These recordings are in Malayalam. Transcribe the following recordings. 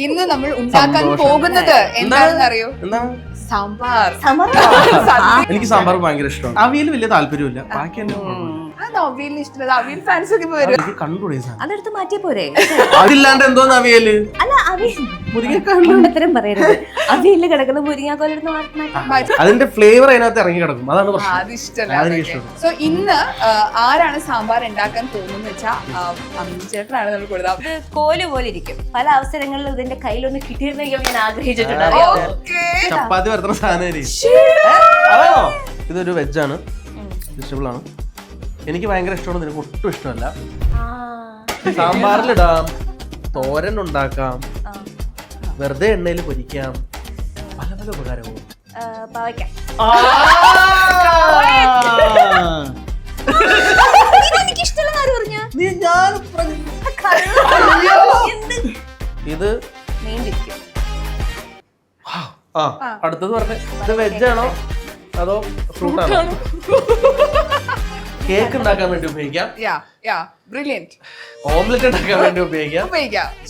ഇന്ന് നമ്മൾ ഉണ്ടാക്കാൻ പോകുന്നത് എന്താണെന്ന് അറിയോ? സാമ്പാർ. എനിക്ക് സാമ്പാർ ഭയങ്കര ഇഷ്ടമാണ്. അവിയൽ വലിയ താല്പര്യമില്ല. ബാക്കി അവിയലിന് ഇഷ്ടമല്ല. അവിയൽ ഫാൻസ് ഒക്കെ വരും. അതെടുത്ത് മാറ്റിയ പോരെ? അതില്ലാണ്ട് എന്തോന്ന് അവിയല്? അല്ല അവിയൽ പറയരുത്. അവിയല് കിടക്കുന്ന മുരിങ്ങാക്കോലെടുത്ത് മാറ്റി. അതിന്റെ ഫ്ലേവർ അതിനകത്ത് ഇറങ്ങി കിടക്കും. അതാണ് പ്രശ്നം. അത് ഇഷ്ടമല്ല. സോ ഇന്ന് ആരാണ് സാമ്പാർ ഉണ്ടാക്കാൻ പോകുന്നത് വെച്ചാൽ ചേട്ടനാണ് നമ്മൾ കൊടുത്തത്. ഇത് കോല് പോലെ ഇരിക്കും. പല അവസരങ്ങളിലും ഇതിന്റെ കയ്യിലൊന്ന് കിട്ടിയിരുന്നെങ്കിൽ ഞാൻ ആഗ്രഹിച്ചിട്ടുണ്ട്. ചപ്പാത്തി വരുത്തുന്ന സാധനം. ഇതൊരു വെജാണ്, വെജിറ്റബിൾ ആണ്. എനിക്ക് ഭയങ്കര ഇഷ്ടമാണ്. നിനക്ക് ഒട്ടും ഇഷ്ടമല്ല. സാമ്പാറിലിടാം, തോരൻ ഉണ്ടാക്കാം, വെറുതെ എണ്ണയിൽ പൊരിക്കാം, പല പല ഉപകാരവും. ഇത് അടുത്തത് പറഞ്ഞ ഇത് വെജാണോ അതോ ഫ്രൂട്ടാണോ? കേക്ക് ഉണ്ടാക്കാൻ വേണ്ടി ഉപയോഗിക്കാം. ഓംലെറ്റ് ഉണ്ടാക്കാൻ വേണ്ടി ഉപയോഗിക്കാം.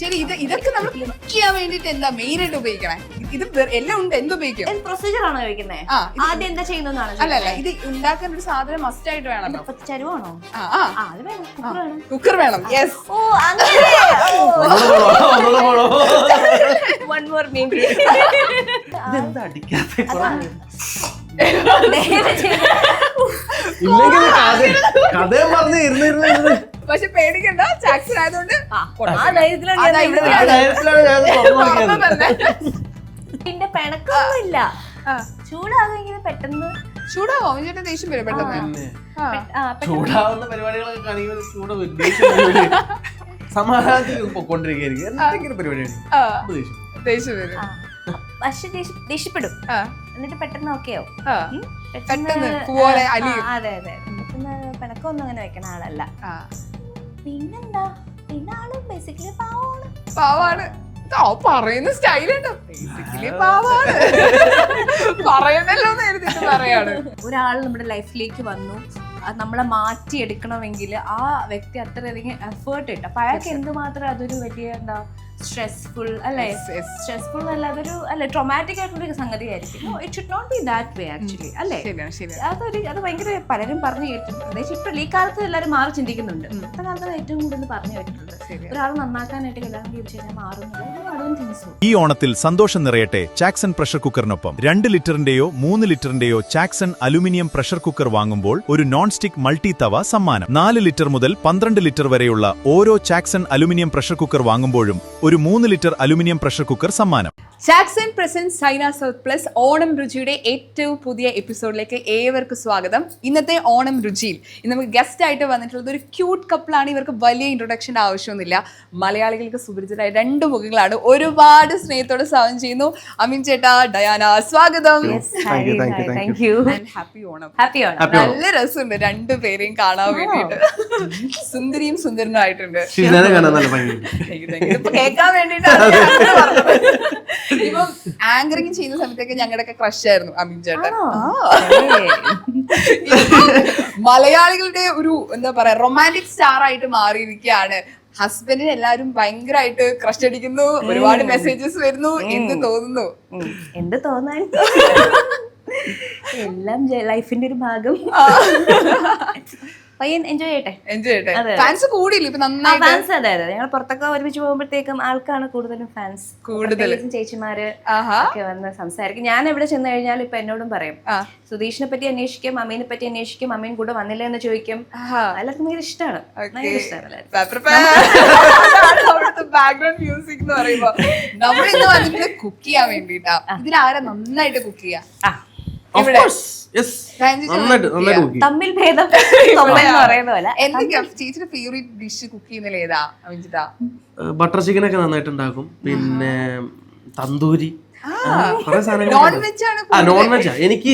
ശരി, ഇതൊക്കെ നമ്മൾ കുക്ക് ചെയ്യാൻ വേണ്ടിട്ട് എന്താ മെയിൻ ആയിട്ട് ഉപയോഗിക്കണേ? ഇത് എല്ലാം ഉണ്ട്. എന്തുപയോഗിക്കും? പ്രൊസീജിയർ ആണോ ചോദിക്കുന്നത്? ആദ്യം എന്താ ചെയ്യുന്നതാണ്? അല്ലല്ല, ഇത് ഉണ്ടാക്കാൻ ഒരു സാധനം മസ്റ്റ് ആയിട്ട് വേണം. ചരുവാണോ? കുക്കർ വേണം. യെസ്. വൺ മോർ മീൻ. ഇതെന്താ അടിക്കാത്ത? പക്ഷെ പേടിക്കണ്ട, ജാക്സൺ ആയതുകൊണ്ട് പിന്നെ പിണക്കൊന്നുമില്ല. ചൂടാകുമെങ്കിൽ പെട്ടെന്ന് ചൂടാവോ? ചേട്ടൻ ദേഷ്യം വരും പെട്ടെന്ന്. ചൂടാവുന്ന പരിപാടികളൊക്കെ കാണിക്കുമ്പോൾ സമാധാനത്തിൽ പൊക്കോണ്ടിരിക്കുകയായിരിക്കും. എന്തെങ്കിലും പരിപാടിയാണ് ദേഷ്യം വരും. പക്ഷെ ദേഷ്യപ്പെടും. എന്നിട്ട് പെട്ടെന്ന് ഓക്കെയോ? അതെ അതെ. പെട്ടെന്ന് പിണക്കൊന്നും അങ്ങനെ വെക്കണ ആളല്ല. പിന്നെന്താ? പിന്നെ ആള് ബേസിക്കലി പാവാണ്. പറയുന്ന സ്റ്റൈലുണ്ടോ? ബേസിക്കലി പാവാണ്. പറയണല്ലോ എന്ന് എഴുതിട്ട് പറയാണ്. ഒരാൾ നമ്മുടെ ലൈഫിലേക്ക് വന്നു, നമ്മളെ മാറ്റിയെടുക്കണമെങ്കിൽ ആ വ്യക്തി അത്രയധികം എഫേർട്ട് ഇട്ട്. അപ്പൊ അയാൾക്ക് എന്തുമാത്രം അതൊരു വലിയ എന്താ സ്ട്രെസ്ഫുൾ അല്ലേ? സ്ട്രെസ്ഫുൾ അല്ല, അതൊരു അല്ലെ ട്രോമാറ്റിക് ആയിട്ടുള്ള സംഗതി ആയിരിക്കും. It should not be that way actually അല്ലേ? അത് ഭയങ്കര പലരും പറഞ്ഞു കേട്ടിട്ടുണ്ട്. പ്രത്യേകിച്ച് ഇപ്പൊ ഈ കാലത്ത് എല്ലാവരും മാറി ചിന്തിക്കുന്നുണ്ട്. ഇന്നത്തെ കാലത്ത് ഏറ്റവും കൂടുതൽ പറഞ്ഞു കേട്ടിട്ടുണ്ട് ഒരാൾ നന്നാക്കാനായിട്ട് കല്യാണം കഴിച്ചു കഴിഞ്ഞാൽ മാറുന്നത്. ഈ ഓണത്തിൽ സന്തോഷം നിറയട്ടെ ചാക്സൺ പ്രഷർ കുക്കറിനൊപ്പം 2 ലിറ്ററിന്റെയോ 3 ലിറ്ററിന്റെയോ ചാക്സൺ അലുമിനിയം പ്രഷർ കുക്കർ വാങ്ങുമ്പോൾ ഒരു നോൺ സ്റ്റിക് മൾട്ടി തവ സമ്മാനം. 4 ലിറ്റർ മുതൽ 12 ലിറ്റർ വരെയുള്ള ഓരോ ചാക്സൺ അലുമിനിയം പ്രഷർ കുക്കർ വാങ്ങുമ്പോഴും ഒരു 3 ലിറ്റർ അലുമിനിയം പ്രഷർ കുക്കർ സമ്മാനം. Chackson presents Saina south plus Onam രുചിയുടെ ഏറ്റവും പുതിയ എപ്പിസോഡിലേക്ക് ഏവർക്കും സ്വാഗതം. ഇന്നത്തെ ഓണം രുചിയിൽ ഇന്ന് നമുക്ക് ഗസ്റ്റ് ആയിട്ട് വന്നിട്ടുള്ളത് ഒരു ക്യൂട്ട് കപ്പിളാണ്. ഇവർക്ക് വലിയ ഇൻട്രൊഡക്ഷൻ്റെ ആവശ്യമൊന്നുമില്ല. മലയാളികൾക്ക് സുപരിചിതരായ 2 മുഖങ്ങളാണ്. ഒരുപാട് സ്നേഹത്തോടെ സ്വാഗതം ചെയ്യുന്നു. അമീൻ ചേട്ടാ, ഡയാന, സ്വാഗതം. ഹാപ്പി ഓണം. നല്ല രസമുണ്ട് 2 പേരെയും കാണാൻ വേണ്ടിയിട്ട്. സുന്ദരിയും സുന്ദരനായിട്ടുണ്ട്. ഇപ്പൊ കേൾക്കാൻ വേണ്ടിയിട്ടാണ് ഇപ്പം ആങ്കറിങ് ചെയ്യുന്ന സമയത്തൊക്കെ ഞങ്ങളുടെയൊക്കെ ക്രഷ് ആയിരുന്നു അമീൻ ചേട്ടൻ. മലയാളികളുടെ ഒരു എന്താ പറയാ റൊമാൻറ്റിക് സ്റ്റാർ ആയിട്ട് മാറിയിരിക്കുകയാണ്. ഹസ്ബൻഡിന് എല്ലാവരും ഭയങ്കരമായിട്ട് ക്രഷ് അടിക്കുന്നു. ഒരുപാട് മെസ്സേജസ് വരുന്നു. എന്ത് തോന്നുന്നു? എന്ത് തോന്നാൻ, എല്ലാം ലൈഫിന്റെ ഒരു ഭാഗം. പയ്യൻ എൻജോയ് ചെയ്യട്ടെ. ഫാൻസ് കൂടിയില്ല ഇപ്പൊ നന്നായിട്ട്. ഫാൻസ് അതെ അതെ. ഞങ്ങൾ പുറത്തൊക്കെ ഒരുമിച്ച് പോകുമ്പോഴത്തേക്കും ആൾക്കാണ് കൂടുതലും ഫാൻസ്. കൂടുതലും ചേച്ചിമാര് ഒക്കെ വന്ന് സംസാരിക്കും. ഞാൻ എവിടെ ചെന്ന് കഴിഞ്ഞാൽ ഇപ്പൊ എന്നോടും പറയും, സുധീഷിനെ പറ്റി അന്വേഷിക്കും, അമ്മീനെ പറ്റി അന്വേഷിക്കും, അമ്മീൻ കൂടെ വന്നില്ല എന്ന് ചോദിക്കും. എല്ലാവർക്കും ഭയങ്കര ഇഷ്ടമാണ്. ബാക്ക്ഗ്രൗണ്ട് മ്യൂസിക് എന്ന് പറയുമ്പോ നമ്മൾ ഇന്ന് വന്നിട്ട് കുക്ക് ചെയ്യാൻ വേണ്ടിട്ടാ. ഇതിലാരാ നന്നായിട്ട് കുക്ക് ചെയ്യാ? തമ്മിൽ ഭേദം പറയുന്ന പോലെ. എന്തൊക്കെയാ ചേച്ചിയുടെ ഫേവറേറ്റ് ഡിഷ് കുക്ക് ചെയ്യുന്നതിൽ ഏതാ അമിഞ്ചിട്ടാ? ബട്ടർ ചിക്കൻ ഒക്കെ നന്നായിട്ട് ഉണ്ടാക്കും. പിന്നെ തന്തൂരി, നോൺ വെജ് ആണ്. നോൺ വെജാ എനിക്ക്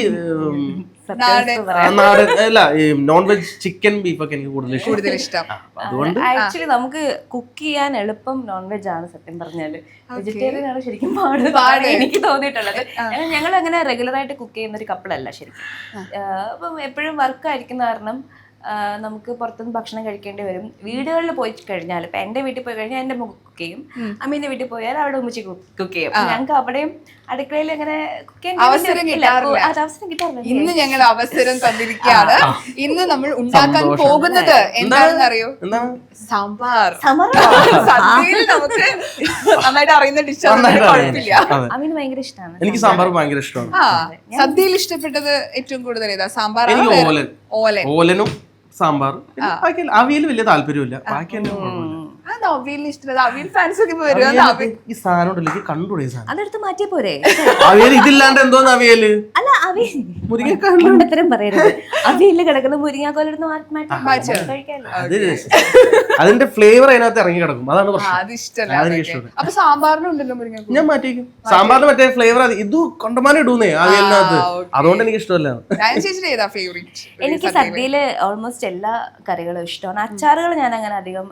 നോൺ വെജ് ചിക്കൻ ബീഫ് ഒക്കെ എനിക്ക് കൂടുതൽ ഇഷ്ടം. അതുകൊണ്ട് ആക്ച്വലി നമുക്ക് കുക്ക് ചെയ്യാൻ എളുപ്പം നോൺ വെജ് ആണ് സത്യം പറഞ്ഞാല്. വെജിറ്റേറിയൻ ആണ് ശരിക്കും പാട് എനിക്ക് തോന്നിയിട്ടുള്ളത്. ഞങ്ങൾ അങ്ങനെ റെഗുലർ ആയിട്ട് കുക്ക് ചെയ്യുന്ന ഒരു കപ്പിളല്ല ശരിക്കും. അപ്പം എപ്പോഴും വർക്ക് ആയിരിക്കുന്ന കാരണം നമുക്ക് പുറത്തുനിന്ന് ഭക്ഷണം കഴിക്കേണ്ടി വരും. വീടുകളിൽ പോയി കഴിഞ്ഞാൽ, ഇപ്പൊ എന്റെ വീട്ടിൽ പോയി കഴിഞ്ഞാൽ എന്റെ മുഖം കുക്ക് ചെയ്യും, അമ്മീന്റെ വീട്ടിൽ പോയാൽ അവിടെ ഉമ്മച്ചി കുക്ക് ചെയ്യും. ഞങ്ങൾക്ക് അവിടെയും അടുക്കളയിൽ അങ്ങനെ അവസരം കിട്ടാറില്ല. ഇന്ന് ഞങ്ങൾ അവസരം തന്നിരിക്കുകയാണ്. ഇന്ന് നമ്മൾ ഉണ്ടാക്കാൻ പോകുന്നത് എന്താണെന്ന് അറിയോ? സാമ്പാർ. സദ്യയിൽ നമുക്ക് നന്നായിട്ട് അറിയുന്ന ഡിഷാണ്, കുഴപ്പമില്ല. അമ്മീന് ഭയങ്കര ഇഷ്ടമാണ്. എനിക്ക് സാമ്പാർ ഭയങ്കര ഇഷ്ടമാണ്. സദ്യയിൽ ഇഷ്ടപ്പെട്ടത് ഏറ്റവും കൂടുതൽ ഏതാ? സാമ്പാർ, ഓലനും സാമ്പാർ. അവിയൽ വലിയ താല്പര്യമില്ല. ബാക്കി അവിയലിന് ഇഷ്ടമല്ല. അവിയൽ ഫാൻസ് ഒക്കെ ഈ സാധനം ഉണ്ടല്ലോ, എനിക്ക് കണ്ടുകൂടെ ഈ സാധനം? അതെടുത്ത് മാറ്റിയ പോരെ? അവിയൽ ഇതില്ലാണ്ട് എന്തോന്ന് അവിയല്? അല്ല, മുരിങ്ങക്കാലും പറയരുത്. അവിയല് കിടക്കുന്ന മുരിങ്ങാക്കോലെടുത്ത് മാറ്റി കഴിക്കാമല്ലോ. അതിന്റെ ഫ്ലേവർ അതിനകത്ത് ഇറങ്ങി കിടക്കും, അതാണ് ഇഷ്ടമല്ല. അപ്പൊ സാമ്പാറിനുണ്ടല്ലോ മുരിങ്ങ, ഞാൻ മാറ്റിക്കും. സാമ്പാറിന് മറ്റേ ഫ്ലേവർ ഇത് കൊണ്ടമാനം ഇടൂന്നേ അവിയലിനകത്ത്, അതുകൊണ്ട് എനിക്ക് ഇഷ്ടമല്ല. എനിക്ക് സദ്യയില് ഓൾമോസ്റ്റ് എല്ലാ കറികളും ഇഷ്ടമാണ്. അച്ചാറുകൾ ഞാൻ അങ്ങനെ അധികം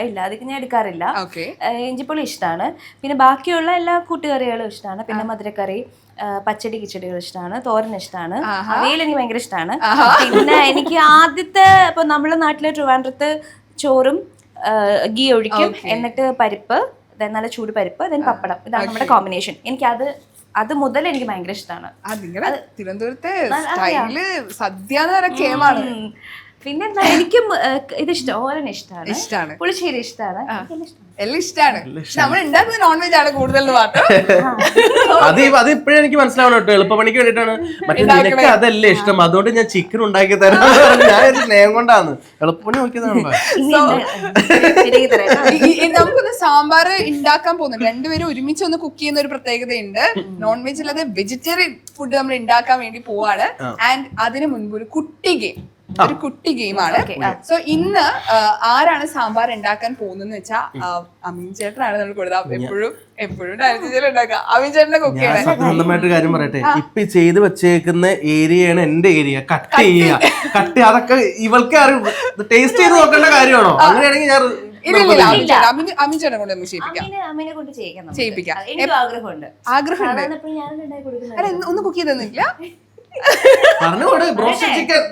ഇല്ല, അധികം ഞാൻ എടുക്കാറില്ല. ഇഞ്ചിപ്പുളി ഇഷ്ടമാണ്. പിന്നെ ബാക്കിയുള്ള എല്ലാ കൂട്ടുകറികളും ഇഷ്ടമാണ്. പിന്നെ മധുരക്കറി, പച്ചടി, കിച്ചടികൾ ഇഷ്ടമാണ്. തോരൻ ഇഷ്ടമാണ്. അവിയൽ എനിക്ക് ഭയങ്കര ഇഷ്ടമാണ്. പിന്നെ എനിക്ക് ആദ്യത്തെ ഇപ്പൊ നമ്മുടെ നാട്ടിലെ ട്രിവാൻഡ്രത്ത് ചോറും ഗീ ഒഴിക്കും, എന്നിട്ട് പരിപ്പ്, നല്ല ചൂട് പരിപ്പ്, then പപ്പടം. ഇതാണ് നമ്മുടെ കോമ്പിനേഷൻ. എനിക്ക് അത് മുതൽ എനിക്ക് ഭയങ്കര ഇഷ്ടമാണ്. തിരുവനന്തപുരത്തെ സദ്യ എന്ന് പറയുന്ന കേമാണ്. പിന്നെ എനിക്കും ഇത് ഇഷ്ടം, ഓരൻ ഇഷ്ടമാണ്, പുളിശ്ശേരി ഇഷ്ടമാണ്, എല്ലാം ഇഷ്ടമാണ്. നമ്മൾ ഉണ്ടാക്കുന്നത് നോൺ വെജ് ആണ് കൂടുതൽ മാത്രം. അത് ഇപ്പോഴും എനിക്ക് മനസ്സിലാവണം കേട്ടോ, എളുപ്പപ്പണിക്ക് വേണ്ടിട്ടാണ്. മറ്റേ നിനക്ക് അതല്ലേ ഇഷ്ടം, അതുകൊണ്ട് ഞാൻ ചിക്കൻ ഉണ്ടാക്കി തരാം. ഞാൻ സ്നേഹം കൊണ്ടാണ് എളുപ്പപ്പണി നോക്കിയതാണ്. നമുക്കൊന്ന് സാമ്പാർ ഉണ്ടാക്കാൻ പോകുന്നുണ്ട്. രണ്ടുപേരും ഒരുമിച്ച് ഒന്ന് കുക്ക് ചെയ്യുന്ന ഒരു പ്രത്യേകതയുണ്ട്. നോൺ വെജ് അല്ലാതെ വെജിറ്റേറിയൻ ഫുഡ് നമ്മൾ ഉണ്ടാക്കാൻ വേണ്ടി പോവാണ്. ആൻഡ് അതിന് മുൻപ് ഒരു കുട്ടി ഗെയിമാണ്. സോ ഇന്ന് ആരാണ് സാമ്പാർ ഉണ്ടാക്കാൻ പോകുന്നതെന്ന് വെച്ചാൽ അമീൻ ചേട്ടനാണ് നമ്മൾ കൊടുത്തത്. എപ്പോഴും ഉണ്ടാക്കുക അമീൻ ചേട്ടനെ കുക്ക് ചെയ്യണം. സ്വന്തമായിട്ട് കാര്യം പറയട്ടെ, ഇപ്പൊ ചെയ്ത് വെച്ചേക്കുന്ന ഏരിയയാണ് എന്റെ ഏരിയ. കട്ട് അതൊക്കെ ഇവൾക്ക് ടേസ്റ്റ് ചെയ്ത് നോക്കേണ്ട കാര്യമാണോ? അങ്ങനെയാണെങ്കിൽ ഞാൻ അമീൻ ചേട്ടനെ കൊണ്ട് നമുക്ക് ചെയ്യിപ്പിക്കാം. ആഗ്രഹമുണ്ട്. അല്ല, ഒന്നും കുക്ക് ചെയ്തെന്നില്ല. പറഞ്ഞോട് ബ്രോസ്റ്റഡ് ചിക്കൻ.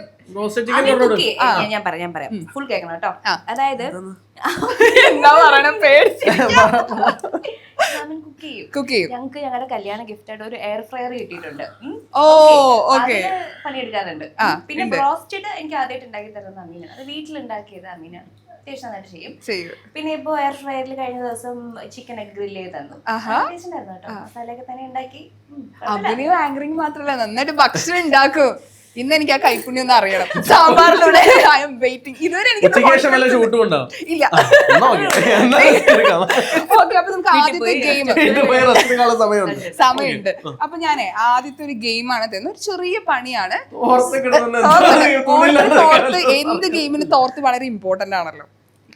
ഞാൻ പറയാം, ഫുൾ കേൾക്കണം കേട്ടോ. അതായത് എന്താ പറയണം, കുക്ക് ചെയ്യും. ഞങ്ങൾക്ക് ഞങ്ങളുടെ കല്യാണ ഗിഫ്റ്റ് ആയിട്ട് ഒരു എയർ ഫ്രയർ കിട്ടിയിട്ടുണ്ട്. പണിയെടുക്കാറുണ്ട്. പിന്നെ ബ്രോസ്റ്റഡ് എനിക്ക് ആദ്യമായിട്ട് ഉണ്ടാക്കി തരുന്നത് അമീനാണ്. അത് വീട്ടിലുണ്ടാക്കിയത് അമീനാണ്. അത്യാവശ്യം നന്നായിട്ട് ചെയ്യും. പിന്നെ ഇപ്പൊ എയർ ഫ്രയറിൽ കഴിഞ്ഞ ദിവസം ചിക്കൻ ഒക്കെ ഗ്രില്ല് ചെയ്ത് തന്നു. കേട്ടോ, മസാലയൊക്കെ തന്നെ ഉണ്ടാക്കി. അഭിനയം ആങ്കറിങ് മാത്രല്ല, നന്നായിട്ട് ഭക്ഷണം ഉണ്ടാക്കും. ഇന്ന് എനിക്ക് ആ കൈപ്പുണ്യം ഒന്ന് അറിയണം. സാമ്പാറിലൂടെ ഐ എം വെയിറ്റിംഗ്. ഇതുവരെ എനിക്ക് ഇല്ല. ഓക്കെ, അപ്പൊ നമുക്ക് ആദ്യത്തെ ഗെയിം സമയമുണ്ട്. അപ്പൊ ഞാനേ ആദ്യത്തെ ഒരു ഗെയിമാണ് തരുന്നത്. ഒരു ചെറിയ പണിയാണ്. എന്ത് ഗെയിമിന് തോർത്ത് വളരെ ഇമ്പോർട്ടന്റ് ആണല്ലോ,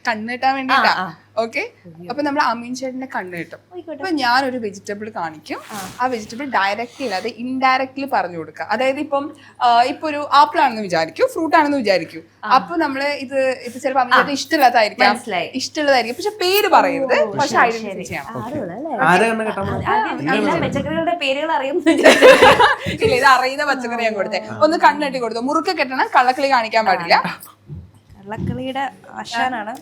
കണ്ണ് കിട്ടാൻ വേണ്ടിട്ടാ. ഓക്കെ, അപ്പൊ നമ്മൾ അമീൻ ചേട്ടന്റെ കണ്ണ് കിട്ടും. അപ്പൊ ഞാനൊരു വെജിറ്റബിൾ കാണിക്കും. ആ വെജിറ്റബിൾ ഡയറക്റ്റ്ലി അല്ലാതെ ഇൻഡയറക്ട്ലി പറഞ്ഞു കൊടുക്കുക. അതായത് ഇപ്പൊ ഒരു ആപ്പിൾ ആണെന്ന് വിചാരിക്കൂ, ഫ്രൂട്ട് ആണെന്ന് വിചാരിക്കൂ. അപ്പൊ നമ്മള് ഇത് ചിലപ്പോ അമീൻ ചേട്ടൻ ഇഷ്ടമുള്ളതായിരിക്കും, പക്ഷെ പേര് പറയരുത്, പക്ഷെ ഐഡന്റിഫൈ ചെയ്യണം. പച്ചക്കറികളുടെ പേരുകൾ അറിയുന്നില്ല. ഇല്ല, ഇത് അറിയുന്ന പച്ചക്കറി ഞാൻ കൊടുത്തേ. ഒന്ന് കണ്ണെട്ടി കൊടുത്തു. മുറുക്കെ കെട്ടണം, കള്ളക്കളി കാണിക്കാൻ പാടില്ല. കള്ളക്കളിയുടെ ആശാനാണ്.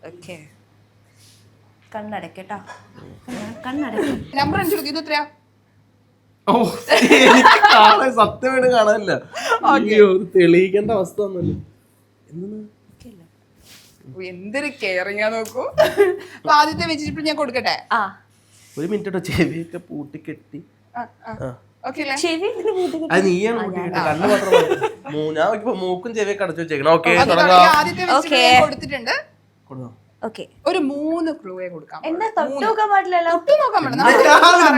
ഓക്കെ, കണ്ണടക്കട്ടോ. നമ്പർ അനുസരിച്ച് ഇത് എത്രയാ? സത്യമായിട്ട് കാണാനില്ല, തെളിയിക്കേണ്ട അവസ്ഥ ഒന്നുമില്ല. എന്തൊരു കെയറിങ്ങാ നോക്കൂ. അപ്പൊ ആദ്യത്തെ വെജിറ്റബിൾ ഞാൻ കൊടുക്കട്ടെ? ഒരു മിനിറ്റ്, ചെവിയൊക്കെ പൂട്ടിക്കെട്ടി. ആദ്യത്തെ മൂക്കും ചെവിയൊക്കെ അടച്ചു വെച്ചേക്കണം. കൊടുത്തിട്ടുണ്ട്. ഒരു 3 ക്ലൂയെ കൊടുക്കാം. എന്താ തൊട്ട് നോക്കാൻ പാടില്ലല്ലോ?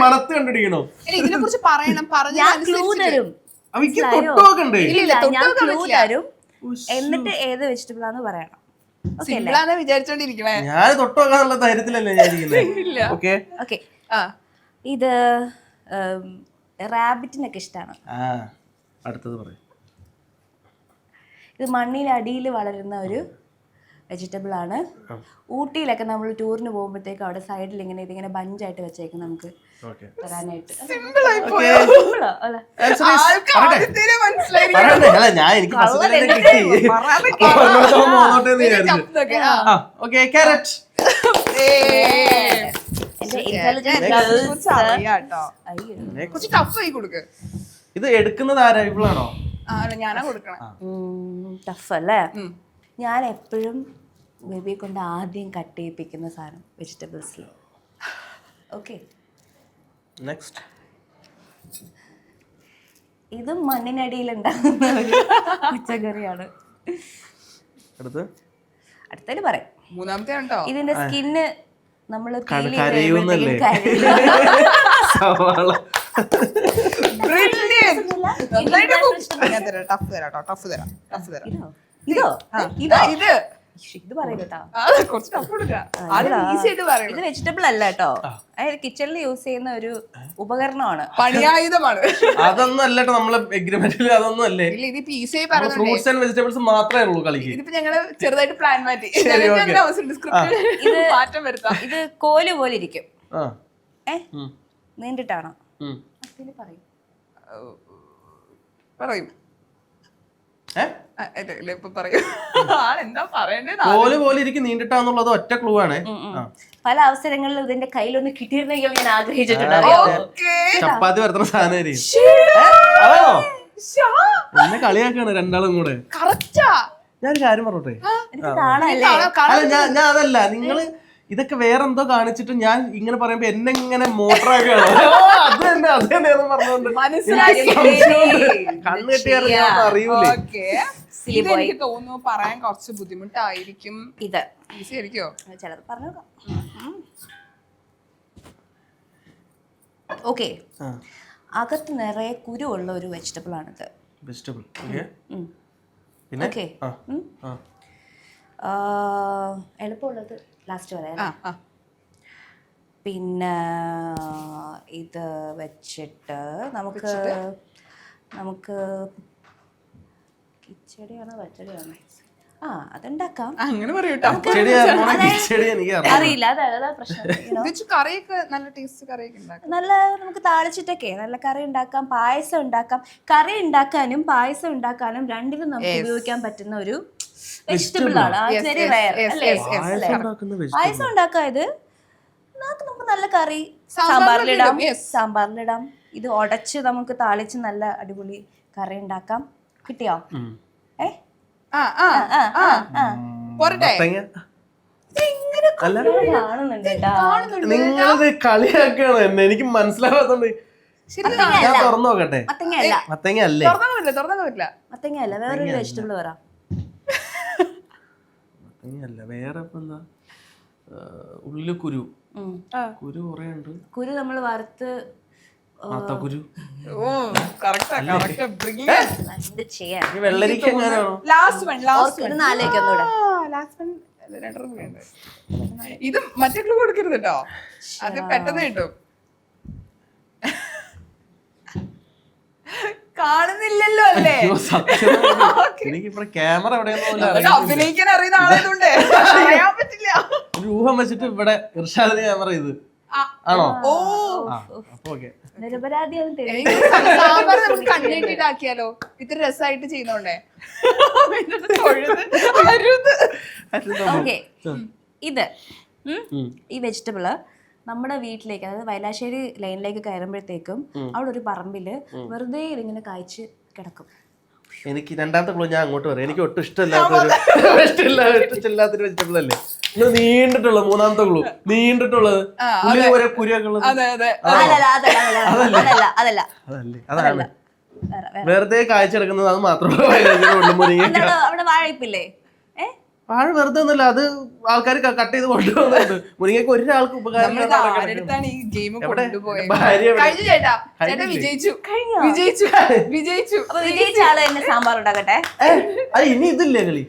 മണത്ത് കണ്ടിടിക്കണോ? ഇതിനെ കുറിച്ച് പറയണം. എന്നിട്ട് ഏത് വെജിറ്റബിൾ ആണെന്ന് പറയണം. വിചാരിച്ചോണ്ടിരിക്കണേ. ഞാൻ തൊട്ട് നോക്കാന്നുള്ള ധൈര്യത്തിലല്ലേ ഞാൻ ഇരിക്കുന്നത്. ഇത് റാബിറ്റിനൊക്കെ ഇഷ്ടമാണ്. അടുത്തത് പറയും. ഇത് മണ്ണിനടിയിൽ വളരുന്ന വെജിറ്റബിൾ ആണ്. ഊട്ടിയിലൊക്കെ നമ്മൾ ടൂറിന് പോകുമ്പോഴത്തേക്ക് അവിടെ സൈഡിൽ ഇങ്ങനെ ഇതിങ്ങനെ ബഞ്ചായിട്ട് വെച്ചേക്കും നമുക്ക് തരാനായിട്ട്. സിമ്പിളോ അല്ല ഞാൻ എനിക്ക് എന്റെ ഇന്റലിജൻസ് ഇത് എടുക്കുന്നത് ആരാ? ഇവളാണോ? ഞാനാ കൊടുക്കണം. ടഫ് അല്ലേ? ഞാൻ എപ്പോഴും ബേബിയെ കൊണ്ട് ആദ്യം കട്ട് ചെയ്യിപ്പിക്കുന്ന സാധനം വെജിറ്റബിൾസിൽ. Okay, next. ഇത് മണ്ണിനടിയിൽ ഉണ്ടാകുന്ന ഒരു പച്ചക്കറിയാണ്. അടുത്തതിൽ പറയാം. മൂന്നാമത്തെ ഉണ്ടോ? ഇതിന്റെ സ്കിന്ന് നമ്മൾ ഇത് പറയട്ടോ, ഇത് വെജിറ്റബിൾ അല്ല കേട്ടോ, അതായത് കിച്ചണിൽ യൂസ് ചെയ്യുന്ന ഒരു ഉപകരണമാണ്, പണിയായുധമാണ്. അതൊന്നും അല്ലട്ടോ നമ്മളെ എഗ്രിമെന്റിൽ, അതൊന്നും അല്ലേ. ഫ്രൂട്ട്സ് ആൻഡ് വെജിറ്റബിൾസ് മാത്രമേ ഉള്ളൂ കളിക്ക്. ഇതിപ്പോ ഞങ്ങള് ചെറുതായിട്ട് പ്ലാൻ മാറ്റി. മാറ്റം വരുത്താം. ഇത് കോല് പോലെ ഇരിക്കും. നീണ്ടിട്ടാണോ? പറയും പറയും ഇപ്പൊ പറയും. എന്താ പറയണ്ടേ? കോല് പോലെ ഇരിക്കും, നീണ്ടിട്ടാന്നുള്ളത് ഒറ്റ ക്ലൂ ആണ്. പല അവസരങ്ങളിലും ഇതിന്റെ കയ്യിലൊന്ന് കിട്ടിയിരുന്നെങ്കിൽ ഞാൻ ആഗ്രഹിച്ചിട്ടുണ്ട്. ചപ്പാത്തി വരുത്തുന്ന സാധനം എന്നെ കളിയാക്കാണ് രണ്ടാളും കൂടെ. ഞാനൊരു കാര്യം പറഞ്ഞോട്ടെ, ഞാൻ അതല്ല, നിങ്ങള് ഇതൊക്കെ വേറെന്തോ കാണിച്ചിട്ട് ഞാൻ ഇങ്ങനെ പറയുമ്പോ എന്നെ ഇങ്ങനെ മോട്ടറാക്കാണ്. അത് തന്നെ അത് തന്നെ പറഞ്ഞോണ്ട് കണ്ണ് കെട്ടിയാ അറിയൂലേ. എനിക്ക് തോന്നുന്നു പറയാൻ കുറച്ച് ബുദ്ധിമുട്ടായിരിക്കും. ഇത് ഈസി ആയിരിക്കോ? ചിലത് പറഞ്ഞോക്കാം. ഓക്കെ, അകത്ത് നിറയെ കുരുവുള്ള ഒരു വെജിറ്റബിൾ ആണിത്. വെജിറ്റബിൾ ഓക്കെ, എളുപ്പമുള്ളത് ലാസ്റ്റ് പറയാം. പിന്നെ ഇത് വെച്ചിട്ട് നമുക്ക് കിച്ചടിയാണോ പച്ചടിയാണോ അതുണ്ടാക്കാം. അങ്ങനെ പറയൂട്ടോ. അറിയില്ല, അതാ പ്രശ്നം. കറിയൊക്കെ നല്ല ടേസ്റ്റ് കറിയൊക്കെ ഉണ്ടാക്കാം. നല്ല നമുക്ക് താളിച്ചിട്ടൊക്കെ നല്ല കറി ഉണ്ടാക്കാം, പായസം ഉണ്ടാക്കാം. കറി ഉണ്ടാക്കാനും പായസം ഉണ്ടാക്കാനും രണ്ടിലും നമുക്ക് ഉപയോഗിക്കാൻ പറ്റുന്ന ഒരു വെജിറ്റബിൾ ആണ്. വെരി റയർ അല്ലേ? പായസം ഉണ്ടാക്കാം. ഇത് നമുക്ക് നല്ല കറി സാമ്പാറിലിടാം. ഇത് ഉടച്ച് നമുക്ക് താളിച്ച് നല്ല അടിപൊളി കറി ഉണ്ടാക്കാം. കിട്ടിയോ? നിങ്ങളത് കളിയാക്കാണ് എന്നെ, എനിക്ക് മനസ്സിലാവാത്തോണ്ട് ഞാൻ തുറന്നു നോക്കട്ടെ. മത്തങ്ങ അല്ലേ? മത്തങ്ങ അല്ല, വേറൊരു വെജിറ്റബിൾ പറയാം. മത്തങ്ങ വേറെ ഇപ്പൊ എന്താ? ഉള്ളില് കുരു കുറെ ഉണ്ട്. കുരു നമ്മൾ വറുത്ത് ഇത് മറ്റേ ക്ലൂ കൊടുക്കരുത് കേട്ടോ, അത് പെട്ടെന്ന് കിട്ടും. കാണുന്നില്ലല്ലോ അല്ലേ? ക്യാമറ അഭിനയിക്കാൻ അറിയുന്ന ആളായതുകൊണ്ട് പറയാൻ പറ്റില്ല. ഒരു ഊഹം വെച്ചിട്ട് ഇവിടെ ഇർഷാദിന് ക്യാമറ ഇത് ആണോ? കണ്ണിട്ടിട്ടാക്കിയാലോ? ഇത്ര രസമായിട്ട് ചെയ്യുന്നോണ്ടേ. ഇത് ഈ വെജിറ്റബിള് നമ്മുടെ വീട്ടിലേക്ക്, അതായത് വയലാശ്ശേരി ലൈനിലേക്ക് കയറുമ്പോഴത്തേക്കും അവിടെ ഒരു പറമ്പില് വെറുതെ ഇതിങ്ങനെ കായ്ച്ച് കിടക്കും. എനിക്ക് രണ്ടാമത്തെ ക്ലൂ ഞാൻ അങ്ങോട്ട് പറയാം. എനിക്ക് ഒട്ടും ഇഷ്ടമില്ലാത്തൊരു വെജിറ്റബിൾ അല്ലേ നീണ്ടിട്ടുള്ള മൂന്നാമത്തെ ക്ലൂ? നീണ്ടിട്ടുള്ളത് അതാണ് വെറുതെ കാഴ്ചെടുക്കുന്നത്. അത് മാത്രമേ വാഴയിപ്പില്ലേ? വാഴ വെറുതെ ഒന്നുമില്ല, അത് ആൾക്കാർ കട്ട് ചെയ്ത് കൊണ്ടുപോകുന്നുണ്ട്. മുരിങ്ങയ്ക്ക് ഒരാൾക്ക് ഉപകാരം. സാമ്പാർ ഉണ്ടാക്കട്ടെ. ഇനി ഇതില്ലേ കളി?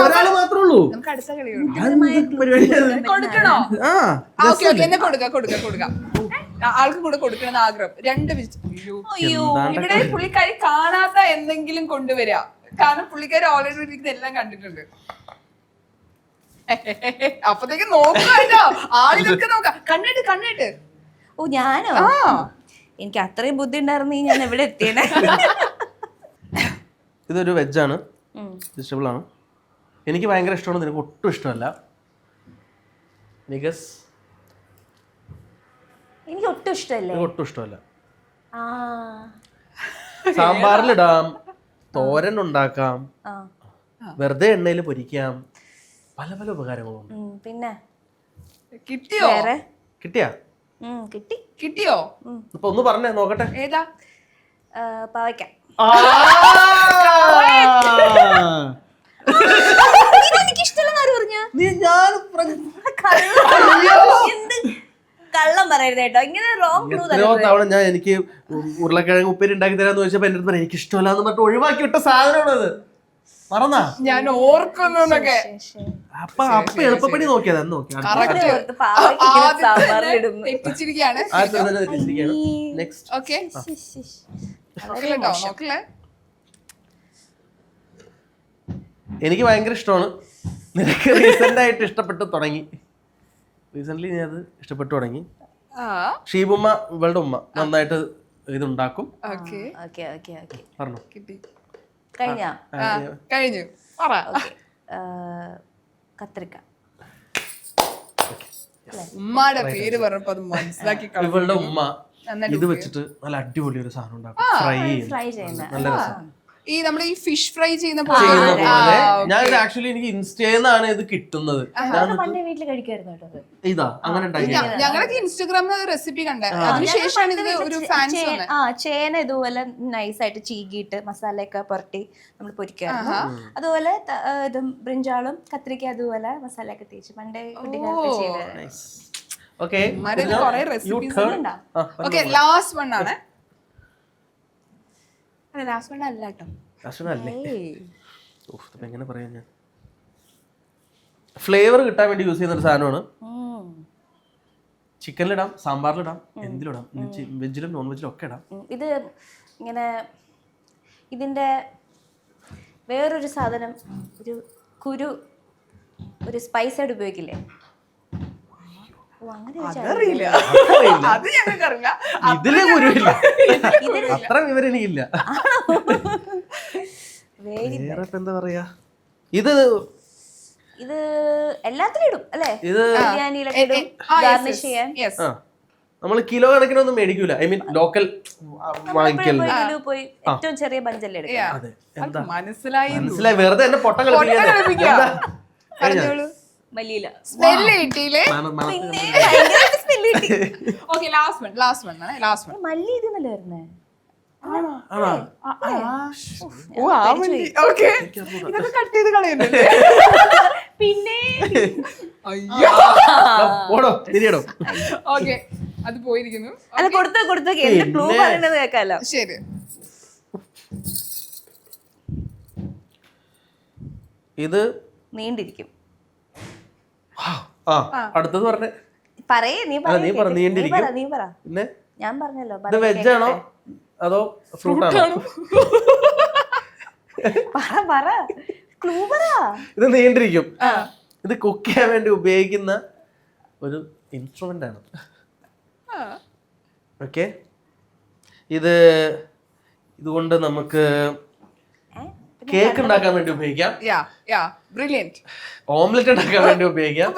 ഒരാള് മാത്രമേ ഉള്ളൂ. ആൾക്ക് കൂടെ കൊടുക്കണം ആഗ്രഹം. രണ്ട് ഇവിടെ പുള്ളിക്കാരി കാണാത്ത എന്തെങ്കിലും കൊണ്ടുവരാ, കാരണം പുള്ളിക്കാരി ഓൾറെഡി ഇതെല്ലാം കണ്ടിട്ടുണ്ട്. അപ്പത്തേക്ക് നോക്കാട്ടോ ആളുകൾക്ക് നോക്കാം. കണ്ണിട്ട് ഓ ഞാനോ? ആ എനിക്ക് അത്രയും ബുദ്ധി ഉണ്ടായിരുന്നെങ്കിൽ ഞാൻ എവിടെ എത്തിയേനെ. ഇതൊരു വെജാണ്, വെജിറ്റബിൾ ആണ്. എനിക്ക് ഭയങ്കര ഇഷ്ടമാണ്, നിനക്ക് ഒട്ടും ഇഷ്ടമല്ല. നികസ് എനിക്ക് ഒട്ടും ഇഷ്ടമല്ലേ? ഒട്ടും ഇഷ്ടമല്ല. ആ സാമ്പാറിലിടാം, തോരൻ ഉണ്ടാക്കാം, ആ വെറുതെ എണ്ണയിൽ പൊരിക്കാം, പല പല ഉപകാരങ്ങളുണ്ട്. പിന്നെ കിട്ടിയോ? വേറെ കിട്ടിയാ? കിട്ടിയോ? ഇപ്പൊ ഒന്ന് പറഞ്ഞേ നോക്കട്ടെ. ഏതാ? പാവയ്ക്ക. എനിക്ക് ഇഷ്ടമല്ലെന്ന് ആര് പറഞ്ഞ? കള്ളം പറയരുത് കേട്ടോ, ഇങ്ങനെ റോങ് ക്ലൂ എത്രയോ തവണ ഞാൻ എനിക്ക് ഉരുളക്കിഴങ്ങ് ഉപ്പേരി ഉണ്ടാക്കി തരാന്ന് ചോദിച്ചപ്പോ എന്റെ അടുത്ത് പറഞ്ഞു എനിക്ക് ഇഷ്ടമല്ല എന്ന് പറഞ്ഞിട്ട് ഒഴിവാക്കി വിട്ട സാധനമാണത്. മറന്നാ? ഞാൻ ഓർക്കുന്നൊക്കെ. അപ്പൊ എളുപ്പപ്പണി നോക്കിയതാ. തെറ്റിച്ചിരിക്കുകയാണ്. നെക്സ്റ്റ് ഓക്കെ നോക്കില്ലട്ടോ, നോക്കില്ലേ? എനിക്ക് ഭയങ്കര ഇഷ്ടമാണ്. നിനക്ക് റീസെന്റ് ആയിട്ട് ഇഷ്ടപ്പെട്ടു തുടങ്ങി. റീസെന്റ് ഞാൻ അത് ഇഷ്ടപ്പെട്ടു തുടങ്ങി. ഷീബുമ്മ ഇവളുടെ ഉമ്മ നന്നായിട്ട് ഇതുണ്ടാക്കും. പറഞ്ഞു കഴിഞ്ഞു. കത്രിക്ക. ഉമ്മയുടെ പേര് പറഞ്ഞപ്പോ അത് മനസ്സിലാക്കി. ഇവളുടെ ഉമ്മ ഇത് വെച്ചിട്ട് നല്ല അടിപൊളി ഒരു സാധനം ഉണ്ടാക്കും. ഫ്രൈ ചെയ്യുന്ന നല്ല രസം. ഈ നമ്മുടെ ഈ ഫിഷ് ഫ്രൈ ചെയ്യുന്ന ഞാൻ ഇത് ആക്ച്വലി എനിക്ക് ഇൻസ്റ്റേന്നാണ് ഇത് കിട്ടുന്നത്. ഇതാ അങ്ങനെ ഞങ്ങളൊക്കെ ഇൻസ്റ്റാഗ്രാമിൽ റെസിപ്പി കണ്ടേ, അതിനുശേഷമാണ് ഇത് ഒരു ഫാൻസ്. ചേന ഇതുപോലെ നൈസായിട്ട് ചീകിയിട്ട് മസാലയൊക്കെ പുരട്ടി നമ്മൾ പൊരിക്കാറുണ്ട്. അതുപോലെ ഇതും ബ്രിഞ്ചാളും കത്രിക്ക അതുപോലെ മസാലയൊക്കെ തേച്ച് പണ്ടേ കുട്ടികൾക്ക് ചെയ്ത്. കുറെ റെസിപ്പീസ് ഉണ്ട്. ഓക്കെ ലാസ്റ്റ് വൺ ആണ്. ലാസ്റ്റ് വൺ അല്ല കേട്ടോ, എങ്ങനെ പറയാ, ഞാൻ ഫ്ലേവർ കിട്ടാൻ വേണ്ടി യൂസ് ചെയ്യുന്ന ഒരു സാധനമാണ്. ചിക്കനിലിടാം, സാമ്പാറിലിടാം, എന്തിലിടാം, വെജിലും നോൺ വെജിലും ഒക്കെ ഇടാം. ഇത് ഇങ്ങനെ ഇതിന്റെ വേറൊരു സാധനം, ഒരു കുരു, ഒരു സ്പൈസ് ആയിട്ട് ഉപയോഗിക്കില്ലേ? ഇതിലെ ഗുരുവില്ല, അത്ര വിവരം എനിക്കില്ല. വേറെ എന്താ പറയാ, ഇത് എല്ലാത്തിലും ഇടും അല്ലേ? ഇത് ബിരിയാണിയിലൊക്കെ ഇടും, ഗാർണിഷ് ചെയ്യാൻ. നമ്മൾ കിലോ കണക്കിനൊന്നും മേടിക്കൂല, ഐ മീൻ ലോക്കൽ വാങ്ങിക്കല്. പോയി ഏറ്റവും ചെറിയ ബഞ്ചല്ലേ എടുക്കുക. മനസ്സിലായി. വെറുതെ എന്നെ പൊട്ടം കളിപ്പിക്കാൻ. മല്ലിയില സ്മെല്ല് കിട്ടിയില്ലേ? മല്ലി ഇതിന്നല്ലേ വരുന്നേ? ഇതൊക്കെ കട്ട് ചെയ്ത് കളയുന്നുണ്ട്. പിന്നെ ഓക്കെ അത് പോയിരിക്കുന്നു. അല്ല കൊടുത്തു ക്ലൂ പറയണത് കേൾക്കാലോ. ശരി, ഇത് നീണ്ടിരിക്കും. അടുത്തത് പറഞ്ഞേ. പറയേ, നീ പറ. പിന്നെ ഞാൻ പറഞ്ഞല്ലോ. ഇത് വെജ് ആണോ അതോ ഫ്രൂട്ട് ആണോ? പറ ക്ലൂ പറ. ഇത് നീണ്ടിരിക്കും. ഇത് കുക്ക് ചെയ്യാൻ വേണ്ടി ഉപയോഗിക്കുന്ന ഒരു ഇൻസ്ട്രുമെന്റ് ആണ്. ഓക്കെ, ഇതുകൊണ്ട് നമുക്ക് കേക്ക് ഉണ്ടാക്കാൻ വേണ്ടി ഉപയോഗിക്കാം. ഓംലെറ്റ് ഉണ്ടാക്കാൻ വേണ്ടി ഉപയോഗിക്കാം.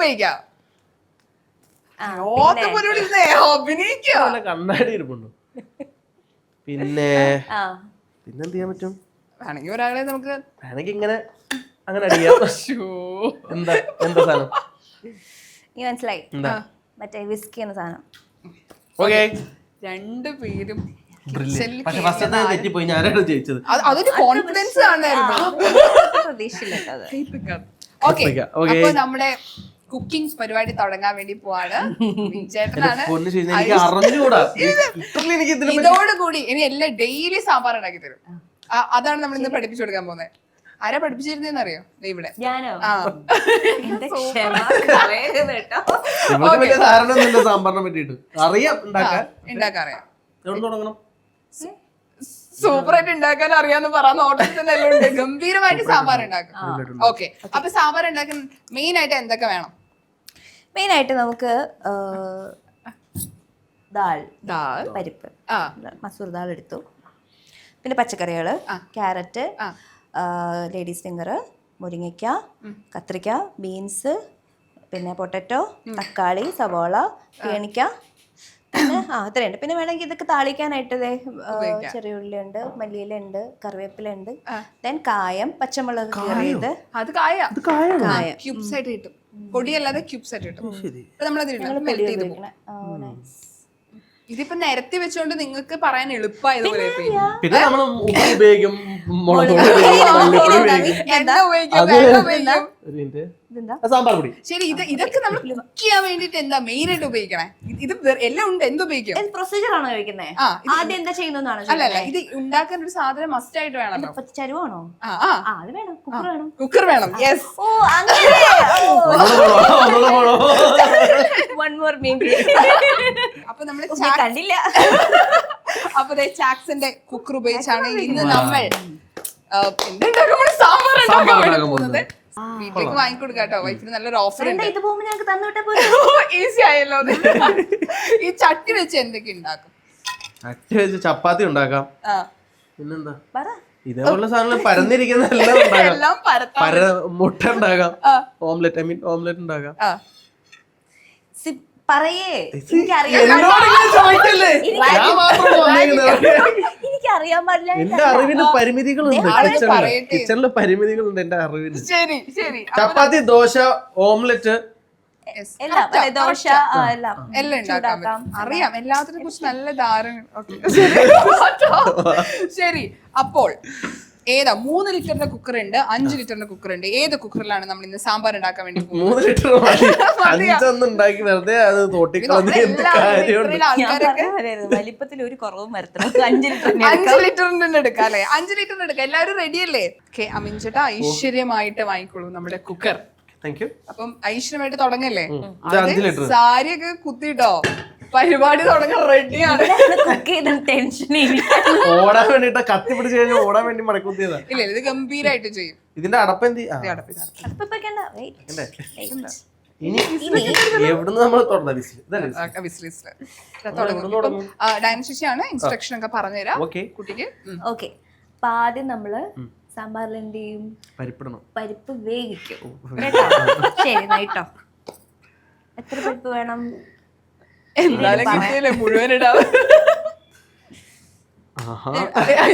കണ്ണാടി ഇരിപ്പുണ്ടോ? പിന്നെന്ത് ചെയ്യാൻ പറ്റും? വേണമെങ്കിൽ ഒരാളെ നമുക്ക് വേണമെങ്കിൽ ഇങ്ങനെ അങ്ങനെ അടിക്കാം. എന്താ സാധനം? മനസ്സിലായി, മറ്റേ വിസ്കി എന്ന സാധനം. ഓക്കെ, രണ്ടുപേരും പക്ഷെ ഫസ്റ്റത്തെ തെറ്റിപ്പോയി, ഞാനാണ് ജയിച്ചത്. അതൊരു കോൺഫിഡൻസ് അപ്പൊ നമ്മുടെ കുക്കിംഗ് പരിപാടി തുടങ്ങാൻ വേണ്ടി പോവാണ്. ഇതോടുകൂടി ഇനി എല്ലാം ഡെയിലി സാമ്പാർ ഉണ്ടാക്കി തരും. അതാണ് നമ്മൾ ഇന്ന് പഠിപ്പിച്ചു കൊടുക്കാൻ പോകുന്നത്. ആരാ പഠിപ്പിച്ചിരുന്നേന്ന് അറിയോ? ഇവിടെ സാമ്പാറിനെ പറ്റിട്ട് അറിയാം, ഉണ്ടാക്കാൻ ഉണ്ടാക്കാറിയാം. തുടങ്ങണം. സൂപ്പർ ആയിട്ട് ഉണ്ടാക്കാൻ അറിയാന്ന് പറയാന്ന് ഓട്ടത്തിൽ തന്നെ എല്ലാം ഉണ്ട്. ഗംഭീരമായിട്ട് സാമ്പാർ ഉണ്ടാക്കും. ഓക്കെ, അപ്പൊ സാമ്പാർ ഉണ്ടാക്കാൻ മെയിൻ ആയിട്ട് എന്തൊക്കെ വേണം? മെയിൻ ആയിട്ട് നമുക്ക് ദാൽ, പരിപ്പ്, മസൂർ ദാൽ എടുത്തു. പിന്നെ പച്ചക്കറികൾ, ക്യാരറ്റ്, ലേഡീസ് ഫിംഗർ, മുരിങ്ങയ്ക്ക, കത്രിക്ക, ബീൻസ്, പിന്നെ പൊട്ടറ്റോ, തക്കാളി, സവോള, ഏണിക്ക, പിന്നെ അത്രയുണ്ട്. പിന്നെ വേണമെങ്കിൽ ഇതൊക്കെ താളിക്കാനായിട്ട് ചെറിയ ഉള്ളി ഉണ്ട്, മല്ലിയില ഉണ്ട്, കറിവേപ്പില ഉണ്ട്, ദെൻ കായം, പച്ചമുളക് കീറിയത്. അത് കായം ക്യൂബ്സ് ആയിട്ട് കിട്ടും, പൊടിയല്ലാതെ ക്യൂബ്സ് ആയിട്ട് കിട്ടും. നമ്മളത് മെൽറ്റ് ചെയ്ത് പോകും. ഇതിപ്പോ നിരത്തി വെച്ചോണ്ട് നിങ്ങൾക്ക് പറയാൻ എളുപ്പമായതുപോലെ പിന്നെ നമ്മൾ ഉപ്പ് ഉപയോഗിക്കും, മുളക് പൊടി സാമ്പാർ പൊടി. ശരി, ഇതൊക്കെ നമ്മൾ കുക്ക് ചെയ്യാൻ വേണ്ടിട്ട് എന്താ മെയിൻ ആയിട്ട് ഉപയോഗിക്കണേ? ഇത് എല്ലാം ഉണ്ട്, എന്തുപയോഗിക്കും? പ്രൊസീജിയർ ആണോ ചോദിക്കുന്നത്? ആദ്യം എന്താ ചെയ്യുന്നതാണ്? അല്ലല്ല, ഇത് ഉണ്ടാക്കാൻ ഒരു സാധനം മസ്റ്റ് ആയിട്ട് വേണമല്ലോ. ചരുവാണോ? അത് വേണം. കുക്കർ വേണം. കുക്കർ വേണം. യെസ്. ഓ അങ്ങനെ. One more maybe. അപ്പൊ നമ്മൾ കണ്ടില്ല. അപ്പൊ ചാക്സന്റെ കുക്കർ ഉപയോഗിച്ചാണ് ഇന്ന് നമ്മൾ സാമ്പാർ പോകുന്നത്. വീട്ടിലേക്ക് വാങ്ങിക്കൊടുക്കാട്ടോ, വൈഫിന് നല്ലൊരു ഓഫർ ഉണ്ട്. ഈസി ആയല്ലോ. ഈ ചട്ടി വെച്ച് എന്തൊക്കെ ഉണ്ടാക്കും? ചട്ടി വെച്ച് ചപ്പാത്തി ഉണ്ടാക്കാം, പിന്നെന്താ ഇതേപോലുള്ള സാധനങ്ങൾ പരന്നിരിക്കുന്ന എല്ലാം ഉണ്ടാക്കാം. മുട്ട ഉണ്ടാക്കാം, ഓംലെറ്റ് ഉണ്ടാക്കാം. പറയേ, എനിക്കറിയാൻ പാടില്ല. എന്റെ അറിവിന് പരിമിതികളുണ്ട്, കിച്ചണില് പരിമിതികളുണ്ട് എന്റെ അറിവിന്. ശരി ശരി. ചപ്പാത്തി, ദോശ, ഓംലെറ്റ് ദോശ എല്ലാം ഉണ്ടാക്കാം. അറിയാം, എല്ലാത്തിനെ കുറിച്ച് നല്ല ധാരണ. ശരി, അപ്പോൾ ഏതാ? 3 ലിറ്ററിന്റെ കുക്കർ ഉണ്ട്, 5 ലിറ്ററിന്റെ കുക്കർ ഉണ്ട്. ഏത് കുക്കറിലാണ് നമ്മൾ ഇന്ന് സാമ്പാർ ഉണ്ടാക്കാൻ വേണ്ടി? 3 ലിറ്റർ 5 ഉണ്ടാക്കി വെറുതെ അത് വലിപ്പത്തിൽ ഒരു കുറവും വരത്തില്ല. 5 ലിറ്ററിന്റെ എടുക്കാം അല്ലെ? 5 ലിറ്ററിന്റെ എടുക്കാം. എല്ലാവരും റെഡി അല്ലേ? ഓക്കെ, അമിൻചേട്ടാ ഐശ്വര്യമായിട്ട് വാങ്ങിക്കോളൂ നമ്മുടെ കുക്കർ. അപ്പം ഐശ്വര്യമായിട്ട് തുടങ്ങല്ലേ? സാരിയൊക്കെ കുത്തിട്ടോ, പരിപാടി തുടങ്ങാൻ റെഡിയാണ്. ഓടാൻ വേണ്ടിട്ട് കത്തി പിടിച്ച് കഴിഞ്ഞാൽ ഓടാൻ വേണ്ടി മടക്കുത്തിയതാ. ഇല്ല, ഇത് ഗംഭീരായിട്ട് ചെയ്യും. ഇതിന്റെ അടപ്പ് എന്ത് എവിടുന്ന് നമ്മൾ ഡയനശിയാണ് ഇൻസ്ട്രക്ഷൻ ഒക്കെ പറഞ്ഞുതരാം കുട്ടിക്ക്. ഓക്കെ, അപ്പൊ ആദ്യം നമ്മള് സാമ്പാറിൽ എന്ത് ചെയ്യും? പരിപ്പ് വേവിക്കും. ശരി, നൈട്ടോ. എത്ര പരിപ്പ് വേണം? മുഴുവൻ ഇടാം.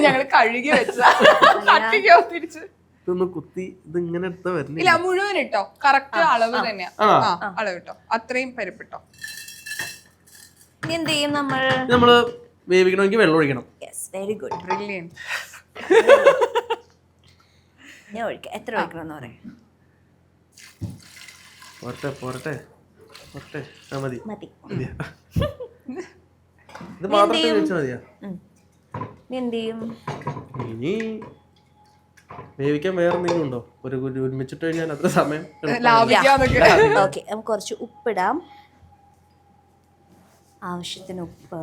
ഞങ്ങള് കഴുകി വെച്ചാ തിരിച്ച് ഇല്ല, മുഴുവൻ ഇട്ടോ. കറക്റ്റ് അളവ് തന്നെയാ. അളവ് ഇട്ടോ, അത്രയും പരിപ്പിട്ടോ. എന്ത് ചെയ്യും? നമ്മള് വേവിക്കണമെങ്കിൽ വെള്ളം ഒഴിക്കണം. Very good, brilliant. ഞാൻ ഒഴിക്കാം. എത്ര ഒഴിക്കണം പറയാം? പോരട്ടെ മതി. ഇത് മാത്രം മതിയാ? എന്ത് ചെയ്യും? ഇനി വേവിക്കാൻ വേറെ എന്തെങ്കിലും ഉണ്ടോ? ഒരുമിച്ചിട്ട് കഴിഞ്ഞാൽ അത്ര സമയം. ഓക്കെ, നമുക്ക് കുറച്ച് ഉപ്പിടാം. ആവശ്യത്തിന് ഉപ്പ്.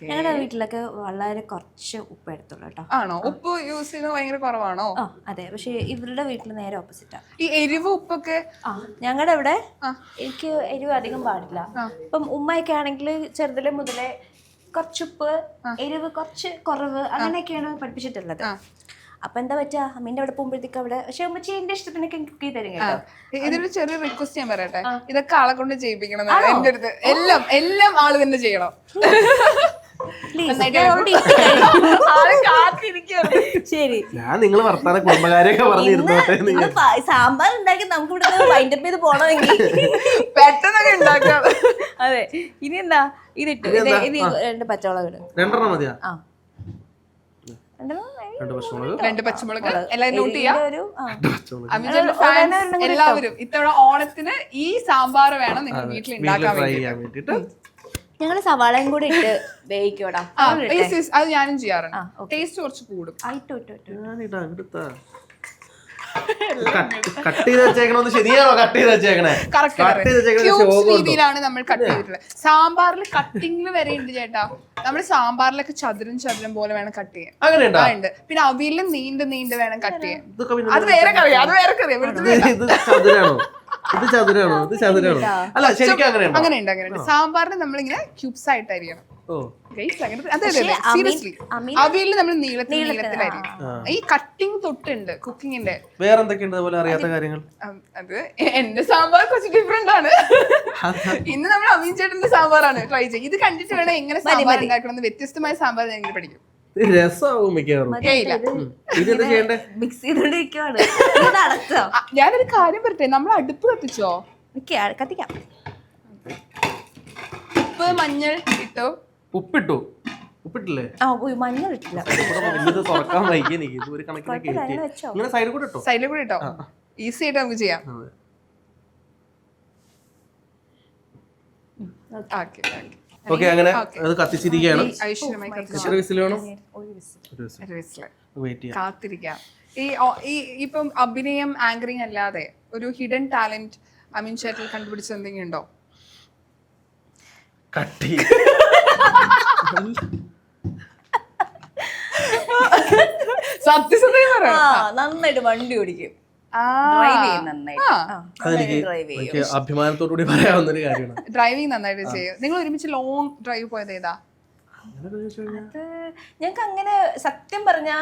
ഞങ്ങളുടെ വീട്ടിലൊക്കെ വളരെ കുറച്ച് ഉപ്പ് എടുത്തുള്ളൂ കേട്ടോ. ആണോ? ഉപ്പ് യൂസ് ചെയ്യുന്നത് ഭയങ്കര കുറവാണോ? അതെ, പക്ഷെ ഇവരുടെ വീട്ടിൽ നേരെ ഓപ്പോസിറ്റാ. ഈ എരിവ് ഉപ്പൊക്കെ ഞങ്ങളുടെ ഇവിടെ എനിക്ക് എരിവ് അധികം പാടില്ല. ഇപ്പം ഉമ്മയൊക്കെ ആണെങ്കിൽ ചെറുതിലെ മുതലേ കുറച്ചുപ്പ്, എരിവ് കുറച്ച് കുറവ്, അങ്ങനെയൊക്കെയാണ് പഠിപ്പിച്ചിട്ടുള്ളത്. അപ്പൊ എന്താ പറ്റുക, അമ്മീന്റെ അവിടെ പോകുമ്പോഴത്തേക്ക് അവിടെ പക്ഷെ ഉമ്മച്ചി എന്റെ ഇഷ്ടത്തിനൊക്കെ കുക്ക് ചെയ്ത് തരും കേട്ടോ. ഇതൊരു ചെറിയ റിക്വസ്റ്റ് ഞാൻ പറയട്ടെ, ഇതൊക്കെ ആളെ കൊണ്ട് ചെയ്യിപ്പിക്കണം എന്റെ അടുത്ത്. എല്ലാം ആള് തന്നെ ചെയ്യണം. ശരി, ഞാൻ നിങ്ങൾ വർത്താന കുടുംബകാരെയൊക്കെ പറഞ്ഞിരുന്നോട്ടെ. സാമ്പാർ ഉണ്ടാക്കി നമുക്ക് ഇവിടെ വൈൻഡപ്പ് ചെയ്ത് പോണമെങ്കിൽ പെട്ടെന്നൊക്കെ ഉണ്ടാക്കാം. അതെ, ഇനി എന്താ ഇതിട്ടു? ഇനി 2 പച്ചമുളക് ഇടും. 2 മതിയാ? 2 പച്ചമുളക്. എല്ലാവരും നോട്ട് ചെയ്യാം. എല്ലാവരും ഇത്തവണ ഓണത്തിന് ഈ സാമ്പാർ വേണം നിങ്ങൾ വീട്ടിൽ ഉണ്ടാക്കാൻ വേണ്ടിട്ട്. ഞങ്ങള് സവാളയും കൂടെ ഇട്ട് വേവിക്കോടാ. അത് ഞാനും ചെയ്യാറുണ്ട്. ടേസ്റ്റ് കുറച്ച് കൂടും. കട്ട് ചെയ്ത് വെച്ചേക്കണത് ശരിയാണോ? കട്ട് ചെയ്ത് വെച്ചേക്കണേ കട്ട് ചെയ്ത് വെച്ചേക്കണ ക്യൂബ്സ് രീതിയിലാണ് നമ്മൾ കട്ട് ചെയ്തിട്ടുള്ളത്. സാമ്പാറിൽ കട്ടിങ്ങിൽ വരെ ഉണ്ട് ചേട്ടാ. നമ്മൾ സാമ്പാറിലൊക്കെ ചതുരം ചതുരം പോലെ വേണം കട്ട് ചെയ്യാൻ. അങ്ങനെയുണ്ടോ? ഉണ്ട്. പിന്നെ അവിയലും നീണ്ട് വേണം കട്ട് ചെയ്യാൻ. അത് വേറെ കറിയാ, അത് വേറെ കറിയാ. ഇത് ചതുരാണോ? ഇത് ചതുരാണോ? ഇത് ചതുരാണോ? അല്ല ശരിക്കും അങ്ങനെയുണ്ട്. സാമ്പാറിന് നമ്മളിങ്ങനെ ക്യൂബ്സ് ആയിട്ടായിരിക്കണം. സീരിയസ്ലി അവിയലിൽ നമ്മൾ നീളത്തിലായിരിക്കും. ഈ കട്ടിങ് തൊട്ടുണ്ട് കുക്കിങ്ങിന്റെ. വേറെന്തൊക്കെയുണ്ട് അതുപോലെ അറിയാത്ത കാര്യങ്ങൾ? അത് എന്റെ സാമ്പാർ കുറച്ച് ഡിഫറെന്റ് ആണ്. ഇന്ന് നമ്മൾ അമീൻ ചേട്ടന്റെ സാമ്പാറാണ് ട്രൈ ചെയ്യുക. ഇത് കണ്ടിട്ട് വേണം എങ്ങനെ സാമ്പാർ ഉണ്ടാക്കണം. വ്യത്യസ്തമായ സാമ്പാർ ഞാൻ ഇങ്ങനെ പഠിക്കും. രസമാവും മിക്കവാറും. ഇതെന്താ ചെയ്യണ്ടേ? മിക്സ് ചെയ്തോണ്ടിരിക്കുവാണ്. ഞാനൊരു കാര്യം പറയട്ടെ, നമ്മൾ അടുപ്പ് കത്തിച്ചോ? കത്തിക്കാം. ഉപ്പ് മഞ്ഞൾ ഇട്ടോ? ഉപ്പിട്ടു. ഉപ്പിട്ടില്ലേ? മഞ്ഞൾ ഇട്ടില്ല. ഇത് തുറക്കാൻ വൈകി എനിക്ക്. ഇത് ഒരു കണക്കിനൊക്കെ ഇങ്ങനെ സൈഡിൽ കൂടെ ഇട്ടോ? സൈഡിൽ കൂടെ ഇട്ടോ? ഈസി ആയിട്ട് നമുക്ക് ചെയ്യാം. ഓക്കെ, അങ്ങനെ അത് കത്തിച്ചിരിക്കുകയാണ്. ഐശ്വര്യമായി എത്ര വിസിൽ വേണം? കാത്തിരിക്കാം. ഈ ഇപ്പം അഭിനയം ആങ്കറിങ് അല്ലാതെ ഒരു ഹിഡൻ ടാലന്റ് അമീൻ ചേട്ടൻ കണ്ടുപിടിച്ച എന്തെങ്കിലും ഉണ്ടോ? കട്ടി സത്യസന്ധമായി പറയാം. നന്നായിട്ട് വണ്ടി ഓടിക്കും. അതെനിക്ക് അഭിമാനത്തോടുകൂടി പറയാവുന്ന ഒരു കാര്യമാണ്. ഡ്രൈവിംഗ് നന്നായിട്ട് ചെയ്യും. നിങ്ങൾ ഒരുമിച്ച് ലോങ് ഡ്രൈവ് പോയത് ഏതാ? ഞങ്ങൾക്ക് അങ്ങനെ സത്യം പറഞ്ഞാ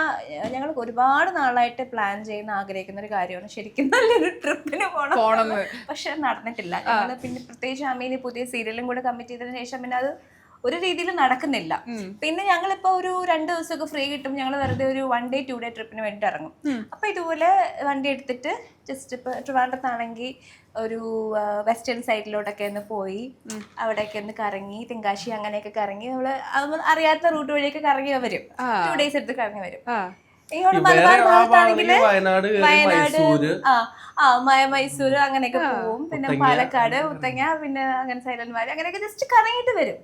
ഞങ്ങൾ ഒരുപാട് നാളായിട്ട് പ്ലാൻ ചെയ്യുന്ന ആഗ്രഹിക്കുന്ന ഒരു കാര്യമാണ് ശരിക്കും നല്ലൊരു ട്രിപ്പിന് പോകണം. പക്ഷെ നടന്നിട്ടില്ല. ഞങ്ങള് പിന്നെ പ്രത്യേകിച്ച് അമീന് പുതിയ സീരിയലും കൂടെ കമ്മിറ്റ് ചെയ്തതിനു ശേഷം പിന്നെ അത് ഒരു രീതിയിൽ നടക്കുന്നില്ല. പിന്നെ ഞങ്ങളിപ്പോ ഒരു 2 ദിവസമൊക്കെ ഫ്രീ കിട്ടും. ഞങ്ങൾ വെറുതെ ഒരു 1 day 2 day ട്രിപ്പിന് വേണ്ടി ഇറങ്ങും. അപ്പൊ ഇതുപോലെ വണ്ടി എടുത്തിട്ട് ജസ്റ്റ് ഇപ്പൊ ട്രിവാൻഡ്രത്താണെങ്കിൽ ഒരു വെസ്റ്റേൺ സൈഡിലോട്ടൊക്കെ ഒന്ന് പോയി അവിടെയൊക്കെ ഒന്ന് കറങ്ങി തെങ്കാശി അങ്ങനെയൊക്കെ കറങ്ങി നമ്മള് അറിയാത്ത റൂട്ട് വഴിയൊക്കെ കറങ്ങി വരും. 2 days എടുത്ത് കറങ്ങി വരും. ഇങ്ങോട്ട് മലബാർ ഭാഗത്താണെങ്കില് വയനാട് മൈസൂര് അങ്ങനെയൊക്കെ പോവും. പിന്നെ പാലക്കാട് മുത്തങ്ങ പിന്നെ അങ്ങനെ സൈലന്റ് വാലി അങ്ങനെയൊക്കെ ജസ്റ്റ് കറങ്ങിയിട്ട് വരും.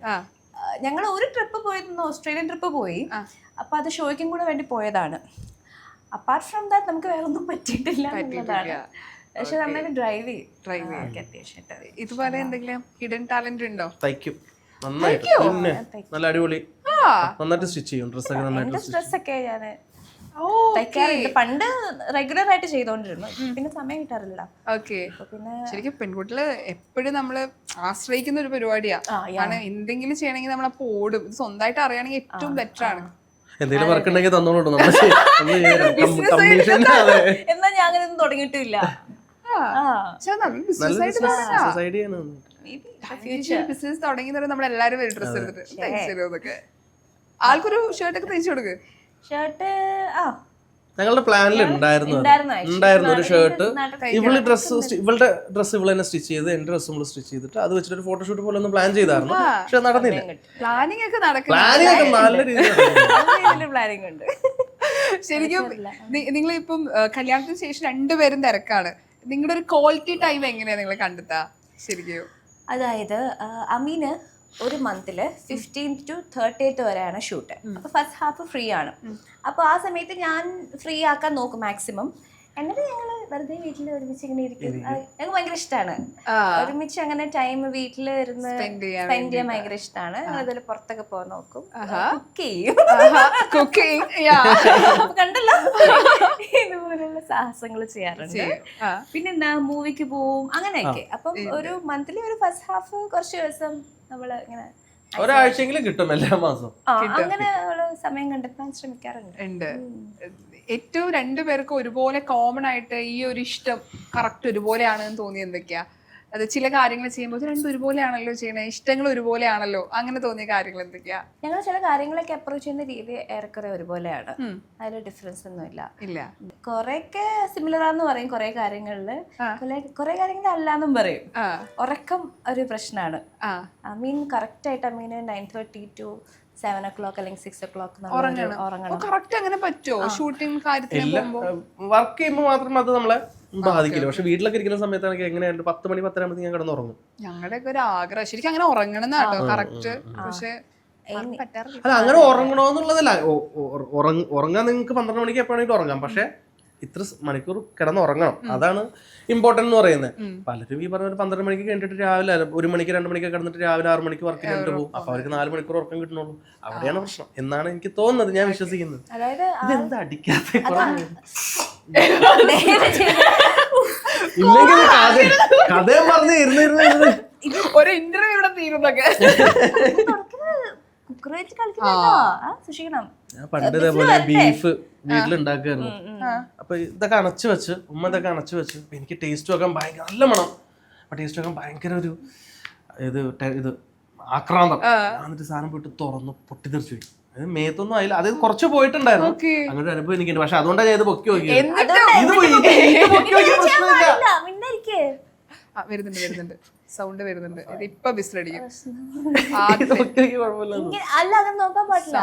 ഞങ്ങൾ ഒരു ട്രിപ്പ് പോയിരുന്നു, ഓസ്ട്രേലിയൻ ട്രിപ്പ് പോയി. അപ്പൊ അത് ഷോയ്ക്കും കൂടെ വേണ്ടി പോയതാണ്. അപ്പാർട്ട് ഫ്രം ദാറ്റ് നമുക്ക് വേറെ ഒന്നും പറ്റിയിട്ടില്ല എന്നുള്ളതാണ്. പക്ഷെ നന്നായിട്ട് ഡ്രൈവ് ചെയ്യും അത്യാവശ്യമായിട്ട്. ഇതുപോലെ എന്തെങ്കിലും ഹിഡൻ ടാലന്റ് ഉണ്ടോ? തയ്ക്കും നന്നായിട്ട്. പിന്നെ നല്ല അടിപൊളി നന്നായിട്ട് സ്റ്റിച്ച് ചെയ്യും. ഡ്രസ്സൊക്കെ നന്നായിട്ട് ഡ്രസ്സൊക്കെ ഞാന് തയ്ക്കാറുണ്ട്. പണ്ട് റെഗുലർ ആയിട്ട് ചെയ്തോണ്ടിരുന്നു. പിന്നെ സമയം കിട്ടാറില്ല. ഓക്കെ. പിന്നെ ശരിക്കും പെൺകുട്ടികള് എപ്പോഴും നമ്മള് ആശ്രയിക്കുന്ന ഒരു പരിപാടിയാ. കാരണം എന്തെങ്കിലും ചെയ്യണമെങ്കിൽ നമ്മൾ അപ്പൊ ഓടും. ഇത് സ്വന്തമായിട്ട് അറിയണമെങ്കിൽ ഏറ്റവും ബെറ്റർ ആണ്. എന്തെങ്കിലും വർക്ക് ഉണ്ടെങ്കിൽ തന്നോളൂ. എന്നാ ഞാൻ അങ്ങനെ ഒന്നും തുടങ്ങിയിട്ടില്ല. ബിസിനസ് തുടങ്ങി നമ്മളെല്ലാരും വരും ഡ്രസ് എടുത്തിട്ട്. ആൾക്കൊരു ഷർട്ടൊക്കെ തയ്ച്ചു കൊടുക്ക്. ഷർട്ട് ഞങ്ങളുടെ പ്ലാനിൽ ഉണ്ടായിരുന്നു ഒരു ഷർട്ട്. ഇവളുടെ ഡ്രസ്സ് ഇവള് തന്നെ സ്റ്റിച്ച് ചെയ്ത് എന്റെ ഡ്രസ്സ് നമ്മൾ സ്റ്റിച്ച് ചെയ്തിട്ട് അത് വെച്ചിട്ട് ഒരു ഫോട്ടോഷൂട്ട് പോലെ ഒന്ന് പ്ലാൻ ചെയ്തായിരുന്നു. പക്ഷെ നടന്നില്ല. പ്ലാനിങ് ഒക്കെ നല്ല രീതിയിൽ പ്ലാനിങ് ഉണ്ട്. ശരിക്കും നിങ്ങളിപ്പം കല്യാണത്തിന് ശേഷം 2 പേരും തിരക്കാണ്. നിങ്ങളുടെ ഒരു ക്വാളിറ്റി ടൈം എങ്ങനെയാ നിങ്ങൾ കണ്ടെത്താ ശരിക്കും? അതായത് അമീന് ഒരു മന്തില് 15th to 30th വരെയാണ് ഷൂട്ട്. അപ്പൊ ഫസ്റ്റ് ഹാഫ് ഫ്രീ ആണ്. അപ്പൊ ആ സമയത്ത് ഞാൻ ഫ്രീ ആക്കാൻ നോക്കും മാക്സിമം. എന്നിട്ട് ഞങ്ങള് വെറുതെ വീട്ടിൽ ഒരുമിച്ച് ഇങ്ങനെ ഇരിക്കും. ഞങ്ങൾക്ക് ഭയങ്കര ഇഷ്ടമാണ് ഒരുമിച്ച് അങ്ങനെ ടൈം വീട്ടിൽ ഇരുന്ന് സ്പെൻഡ് ചെയ്യാൻ ഭയങ്കര ഇഷ്ടമാണ്. അതുപോലെ പുറത്തൊക്കെ പോകാൻ നോക്കും, കുക്ക് ചെയ്യും. കണ്ടല്ലോ, ഇതുപോലുള്ള സാഹസങ്ങൾ ചെയ്യാറുണ്ട്. പിന്നെന്താ മൂവിക്ക് പോവും അങ്ങനെയൊക്കെ. അപ്പം ഒരു മന്ത്ലി ഒരു ഫസ്റ്റ് ഹാഫ് കുറച്ച് ദിവസം നമ്മള് ഇങ്ങനെ ഒരാഴ്ചയെങ്കിലും കിട്ടും എല്ലാ മാസം. അങ്ങനെ സമയം കണ്ടെത്താൻ ശ്രമിക്കാറുണ്ട്. ഏറ്റവും 2 പേർക്കും ഒരുപോലെ കോമൺ ആയിട്ട് ഈ ഒരു ഇഷ്ടം കറക്റ്റ് ഒരുപോലെയാണെന്ന് തോന്നി എന്തൊക്കെയാ? അത് ചില കാര്യങ്ങൾ ചെയ്യുമ്പോൾ 2 ഒരുപോലെയാണല്ലോ ചെയ്യണേ, ഇഷ്ടങ്ങൾ ഒരുപോലെയാണല്ലോ, അങ്ങനെ തോന്നിയ കാര്യങ്ങൾ എന്തൊക്കെയാ? ഞങ്ങൾ ചില കാര്യങ്ങളൊക്കെ അപ്രോച്ച് ചെയ്യുന്ന രീതി ഏറെക്കുറെ ഒരുപോലെയാണ്. അതിൽ ഡിഫറൻസ് ഒന്നും ഇല്ല. കൊറേയൊക്കെ സിമിലർ ആന്ന് പറയും കുറെ കാര്യങ്ങളില്, കുറെ കാര്യങ്ങൾ അല്ലാന്നും പറയും. ഉറക്കം ഒരു പ്രശ്നമാണ്. അമീൻ കറക്റ്റ് ആയിട്ട് അമീന് 9:30 to 7 o'clock അല്ലെങ്കിൽ 6 o'clock ഉറങ്ങണം. കറക്റ്റ് അങ്ങനെ പറ്റുമോ ഷൂട്ടിംഗ് കാര്യത്തിൽ? വർക്ക് ചെയ്യുമ്പോൾ മാത്രം അത് നമ്മളെ ബാധിക്കില്ല. പക്ഷെ വീട്ടിലൊക്കെ ഇരിക്കുന്ന സമയത്താണെങ്കിൽ എങ്ങനെയാണ് 10 മണി 10:30 ആകുമ്പോൾ ഞാൻ കിടന്നുറങ്ങും. ഞങ്ങളുടെയൊക്കെ ഒരു ആഗ്രഹം ശരിക്കും അങ്ങനെ ഉറങ്ങണം എന്നാട്ടോ കറക്റ്റ്. പക്ഷെ അല്ല അങ്ങനെ ഉറങ്ങണോന്നുള്ളതല്ല. ഉറങ്ങാൻ നിങ്ങൾക്ക് 12 മണിക്ക് എപ്പോഴാണെങ്കിലും ഉറങ്ങാം. പക്ഷെ ഇത്ര മണിക്കൂർ കിടന്ന് ഉറങ്ങണം. അതാണ് ഇമ്പോർട്ടന്റ് എന്ന് പറയുന്നത്. പലരും ഈ പറഞ്ഞ 12 മണിക്ക് കഴിഞ്ഞിട്ട് രാവിലെ 1 മണിക്ക് 2 മണിക്ക് കിടന്നിട്ട് രാവിലെ 6 മണിക്ക് വർക്ക് ചെയ്തിട്ട് പോകും. അപ്പൊ അവർക്ക് 4 മണിക്കൂർ ഉറക്കം കിട്ടണുള്ളൂ. അവിടെയാണ് പ്രശ്നം എന്നാണ് എനിക്ക് തോന്നുന്നത്, ഞാൻ വിശ്വസിക്കുന്നത്. അതായത് ഇതെന്താ അടിക്കാത്ത ഇല്ലെങ്കിൽ കഥയും പറഞ്ഞ് ഇരുന്ന് ഒരു ഇന്റർവ്യൂ ഇവിടെ തീരുന്നൊക്കെ കുക്കർ വെച്ച് കളിക്കുന്നോ സൂക്ഷിക്കണം. ഞാൻ പണ്ട് ഇതേപോലെ ബീഫ് വീട്ടിലുണ്ടാക്കുമായിരുന്നു. അപ്പൊ ഇതൊക്കെ അണച്ചു വെച്ച് ഉമ്മ ഇതൊക്കെ അണച്ചു വെച്ച് എനിക്ക് ടേസ്റ്റ് വെക്കാൻ ഭയങ്കര നല്ല മണം. അപ്പൊ ടേസ്റ്റ് വെക്കാൻ ഭയങ്കര ഒരു ഇത് ആക്രാന്തം. എന്നിട്ട് സാധനം പോയിട്ട് തുറന്ന് പൊട്ടിത്തെറിച്ചു പോയി. അത് മേത്തൊന്നും ആയില്ല, അത് കുറച്ച് പോയിട്ടുണ്ടായിരുന്നു. അങ്ങനെ ഒരു അനുഭവം എനിക്കുണ്ട്. പക്ഷെ അതുകൊണ്ടാണ് ഞാൻ ഇത് പൊക്കി നോക്കിയത്. വരുന്നുണ്ട് സൗണ്ട് വരുന്നുണ്ട്. ഇത് ഇപ്പൊ ബിസിലടിക്കും. അല്ല അങ്ങനെ നോക്കാൻ പാടില്ല.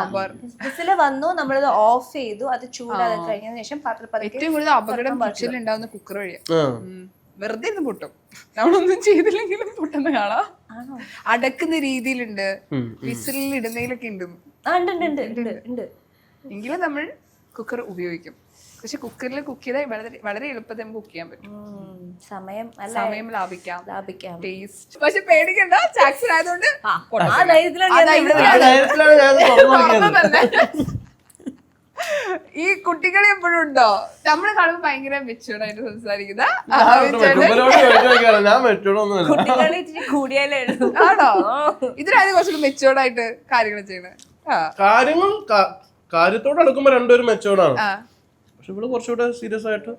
ബിസില് വന്നു, നമ്മളത് ഓഫ് ചെയ്തു, അത് ചൂടാക്കി കഴിഞ്ഞതിന് ശേഷം ഏറ്റവും കൂടുതൽ അപകടം കിച്ചണിൽ ഉണ്ടാവുന്ന കുക്കർ വഴിയാണ്. വെറുതെ ഇരുന്ന് പൊട്ടും, നമ്മളൊന്നും ചെയ്തില്ലെങ്കിലും പൊട്ടുന്ന കാണാം. അടക്കുന്ന രീതിയിലുണ്ട്, വിസിലിൽ ഇടുന്നതിലൊക്കെ ഉണ്ട്. എങ്കിലും നമ്മൾ കുക്കർ ഉപയോഗിക്കും. പക്ഷെ കുക്കറിൽ കുക്ക് ചെയ്താൽ വളരെ എളുപ്പത്തിൽ നമുക്ക് കുക്ക് ചെയ്യാൻ പറ്റും. സമയം ലാഭിക്കാം. ടേസ്റ്റ് പക്ഷെ പേടിക്കണ്ട, ചാക്സൺ ആയതുകൊണ്ട് ഈ കുട്ടികളെ എപ്പോഴും ഉണ്ടോ നമ്മള് കാണുമ്പോൾ ഭയങ്കര മെച്ചൂർഡ് ആയിട്ട് സംസാരിക്കുന്ന ആണോ? ഇതിനാണ് കുറച്ചുകൂടി മെച്ചൂർഡ് ആയിട്ട് കാര്യങ്ങൾ ചെയ്യണേ. കാര്യത്തോട് അടുക്കുമ്പോ രണ്ടുപേരും മെച്ചൂർഡാണ്. പക്ഷെ ഇവിടെ കുറച്ചുകൂടെ സീരിയസ് ആയിട്ട്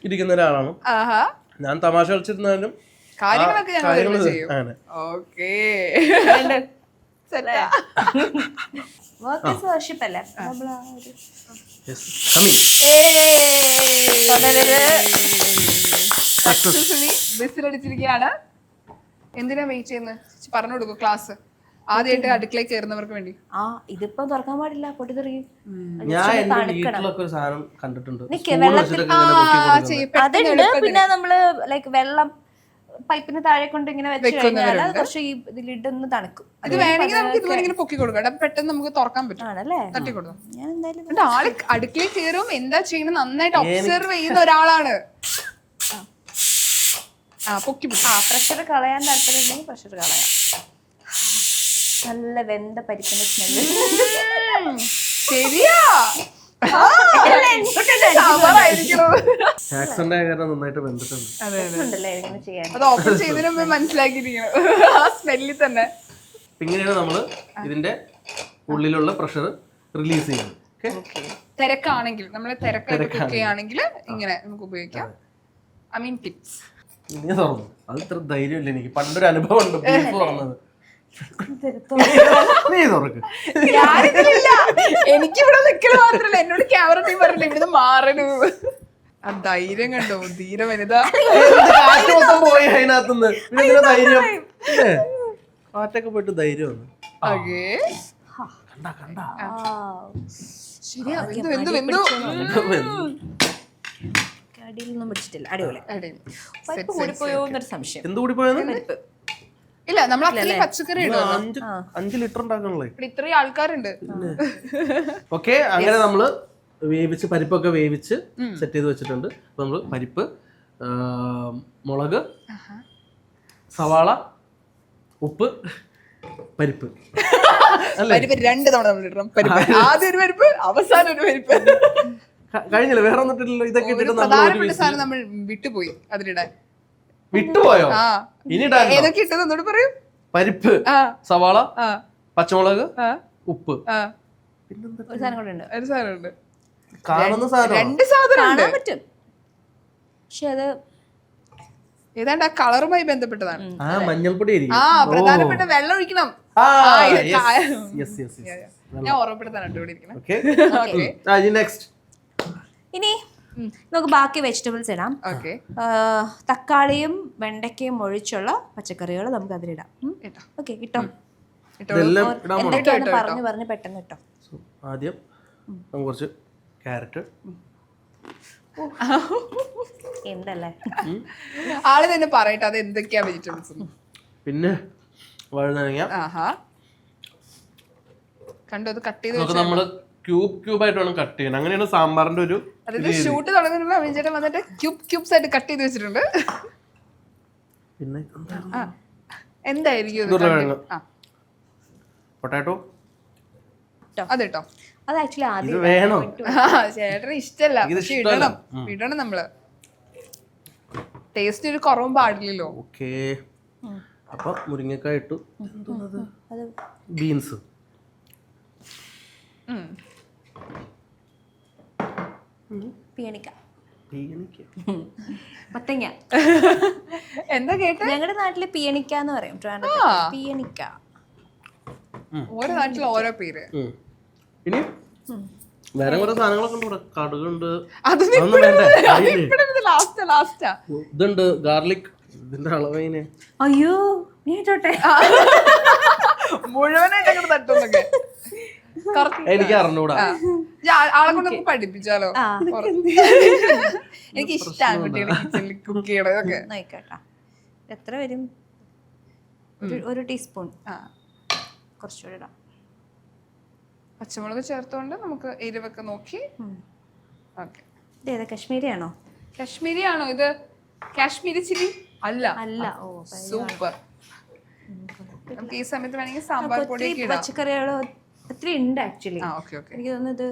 ഇരിക്കുന്ന ഒരാളാണ്. ഞാൻ തമാശ കളിച്ചിരുന്നാലും കാര്യങ്ങളൊക്കെ ഞങ്ങൾ ചെയ്യും. ഓക്കേ, ബിസിലടിച്ചിരിക്കുകയാണ്. എന്തിനാ വെയിറ്റ് ചെയ്യുന്നത് പറഞ്ഞു കൊടുക്കും. ക്ലാസ് ആദ്യമായിട്ട് അടുക്കളയിൽ കയറുന്നവർക്ക് വേണ്ടി. ഇതിപ്പോ തുറക്കാൻ പാടില്ല, പൊട്ടിത്തെറിയും. ഞാൻ എന്റെ വീട്ടിലൊക്കെ ഒരു സാധനം കണ്ടിട്ടുണ്ട്. പിന്നെ നമ്മള് ലൈക്ക് വെള്ളം പൈപ്പിന് താഴെ കൊണ്ട് ഇങ്ങനെ വെച്ച് കഴിഞ്ഞാൽ കുറച്ച് ഈ ലിഡൊന്ന് തണുക്കും. ഇത് വേണമെങ്കിൽ നമുക്ക് ഇതുപോലെ ഇങ്ങനെ പൊക്കി കൊടുക്കാം, പെട്ടെന്ന് നമുക്ക് തുറക്കാൻ പറ്റും. ആണല്ലേ? തട്ടി കൊടുക്കാം. ആള് അടുക്കളയിൽ കയറും എന്താ ചെയ്യണം നന്നായിട്ട് ഒബ്സർവ് ചെയ്യുന്ന ഒരാളാണ്. പ്രഷർ കളയാൻ താല്പര്യം പ്രഷർ കളയാം. നല്ല വെന്ത പരിപ്പിന്റെ സ്മെല്ല്. ശരിയാ, നന്നായിട്ട് ബന്ധുട്ടുണ്ട്. അത് ഓപ്പൺ ചെയ്തതിന് മുമ്പ് മനസ്സിലാക്കിയിരിക്കണം ആ സ്മെല്ലിൽ തന്നെ. ഇങ്ങനെയാണ് നമ്മള് ഇതിന്റെ ഉള്ളിലുള്ള പ്രഷർ റിലീസ് ചെയ്യുന്നത്. തിരക്കാണെങ്കിൽ നമ്മള് തിരക്കായിട്ട് കുക്ക് ചെയ്യുകയാണെങ്കിൽ ഇങ്ങനെ നമുക്ക് ഉപയോഗിക്കാം. I mean tips. നീ തുറന്നു, അത് ഇത്ര ധൈര്യമില്ല എനിക്ക്. പണ്ടൊരു അനുഭവം ഉണ്ട് ബീഫ് തുറന്നത്. നീ തുറക്ക്. എനിക്കിവിടെ നിൽക്കൽ മാത്രല്ല, എന്നോട് ക്യാമറ ടീം പറഞ്ഞില്ല ഇവിടുന്ന് മാറണു. ആ ധൈര്യം കണ്ടോ, ധീര വനിതാ. പോയി അതിനകത്തുനിന്ന് പിന്നെ ധൈര്യം കാറ്റൊക്കെ പോയിട്ട് ധൈര്യം വന്നു. ശരിയാ, വെന്തു വെന്തു. അടിയിലൊന്നും പിടിച്ചിട്ടില്ല. അടിപൊളി. പരിപ്പ് കൂടിപ്പോയോ എന്നൊരു സംശയം. എന്ത് കൂടിപ്പോയെന്ന്? പരിപ്പ് ഇല്ല, നമ്മൾ അത്രയും പച്ചക്കറി ഇടും. 5 ലിറ്റർ ഉണ്ടാക്കണല്ലേ, ഇത്രയും ആൾക്കാരുണ്ട്. ഓക്കെ, അങ്ങനെ നമ്മള് വേവിച്ച് പരിപ്പൊക്കെ വേവിച്ച് സെറ്റ് ചെയ്ത് വെച്ചിട്ടുണ്ട്. അപ്പൊ നമ്മള് പരിപ്പ്, മുളക്, സവാള, ഉപ്പ്, പരിപ്പ് പരിപ്പ് 2 തവണ നമ്മൾ ഇടണം. പരിപ്പ് ആദ്യം ഒരു പരിപ്പ്, അവസാനം ഒരു പരിപ്പ്. കഴിഞ്ഞില്ല, വേറെ ഒന്നിട്ടില്ലല്ലോ. ഇതൊക്കെ പ്രധാനപ്പെട്ട സാധനം നമ്മൾ വിട്ടുപോയി അതിലിടാൻ. വിട്ടുപോയോ? ഇനി ഏതൊക്കെ ഇട്ടത് എന്നോട് പറയൂ. പരിപ്പ്, സവാള, പച്ചമുളക്, ഉപ്പ്, ഒരു സാധനം കൂടെ ഉണ്ട്. ഒരു സാധനമുണ്ട്, കാണുന്ന സാധനം. 2 സാധനം കാണാൻ പറ്റും, പക്ഷെ അത് ഏതാണ്ട് ആ കളറുമായി ബന്ധപ്പെട്ടതാണ്. മഞ്ഞൾപ്പൊടി. പ്രധാനപ്പെട്ട വെള്ളം ഒഴിക്കണം. ഞാൻ ഓർമ്മപ്പെടുത്താനാണ് ഇവിടെ ഇരിക്കണം. ഇനി നമുക്ക് ബാക്കി വെജിറ്റബിൾസ് ഇടാം. തക്കാളിയും വെണ്ടയ്ക്കയും ഒഴിച്ചുള്ള പച്ചക്കറികൾ നമുക്ക് അതിലിടാം. ഓക്കെ, ഇട്ടോ. എന്തൊക്കെയാണ് പറഞ്ഞു പെട്ടെന്ന് ഇട്ടോ. ആദ്യം കുറച്ച് ക്യാരറ്റ്. എന്തല്ലേ ആള് തന്നെ പറയട്ടെ അത് എന്തൊക്കെയാ വെജിറ്റബിൾസ്. പിന്നെ വഴുതനങ്ങ. കണ്ടോ, അത് കട്ട് ചെയ്ത് നമ്മള് ക്യൂബായിട്ട് വേണം കട്ട് ചെയ്യണം. അങ്ങനെയാണ് സാമ്പാറിന്റെ ഒരു അതായത് ഷൂട്ട് തുടങ്ങുമ്പോൾ അമീൻ ചേട്ടൻ വന്നിട്ട് ക്യൂബ്സ് ആയിട്ട് കട്ട് ചെയ്ത് വെച്ചിട്ടുണ്ട്. പിന്നെ എന്തായിരിക്കും പൊട്ടാറ്റോ അതെട്ടോ. അത് ആക്ച്വലി ആദ്യം ഇത് വേണോ? ചേട്ടന് ഇഷ്ടല്ല, പക്ഷെ ഇടണം നമ്മള്. ടേസ്റ്റ് ഒരു കുറവും പാടില്ലല്ലോ. ഓക്കേ. അപ്പൊ മുരിങ്ങക്കായ ഇട്ടു. ബീൻസ്, പീണിക്ക, മത്തങ്ങ. എന്താ കേട്ട? ഞങ്ങളുടെ നാട്ടില് പീണിക്ക എന്ന് പറയും. പീണിക്ക. ഓരോ നാട്ടിൽ ഓരോ പേര്. ഇനി വേറെ കുറെ സാധനങ്ങളൊക്കെ ഉണ്ട്. കടുകുണ്ട്, ഇതുണ്ട്, ഗാർലിക്. ഇതിന്റെ അളവിന് അയ്യോ നീട്ടോട്ടെ മുഴുവനായിട്ട് തട്ടുന്നൊക്കെ എനിക്ക് അറിഞ്ഞൂടാ. ആളെ കൊണ്ട് നമുക്ക് പഠിപ്പിച്ചാലോ? എനിക്ക് ഇഷ്ടമാണ് കുട്ടികളെ കിച്ചണിൽ കുക്ക് ചെയ്യണതൊക്കെ. നോക്കട്ടാ എത്ര വരും? ഒരു ടീസ്പൂൺ കുറച്ചുകൂടെ ഇടാം. പച്ചമുളക് ചേർത്തോണ്ട് നമുക്ക് എരിവൊക്കെ നോക്കി. ഓക്കെ. ഇത് ഏതാ, കശ്മീരി ആണോ? കശ്മീരി ആണോ ഇത്? കാശ്മീരി ചില്ലി അല്ല. അല്ല. ഓ സൂപ്പർ. നമുക്ക് ഈ സമയത്ത് വേണമെങ്കിൽ സാമ്പാർ പൊടി പച്ചക്കറികളോ ഒത്തിരി ഉണ്ട് ആക്ച്വലി. ഓക്കെ. എനിക്ക് തോന്നുന്നത്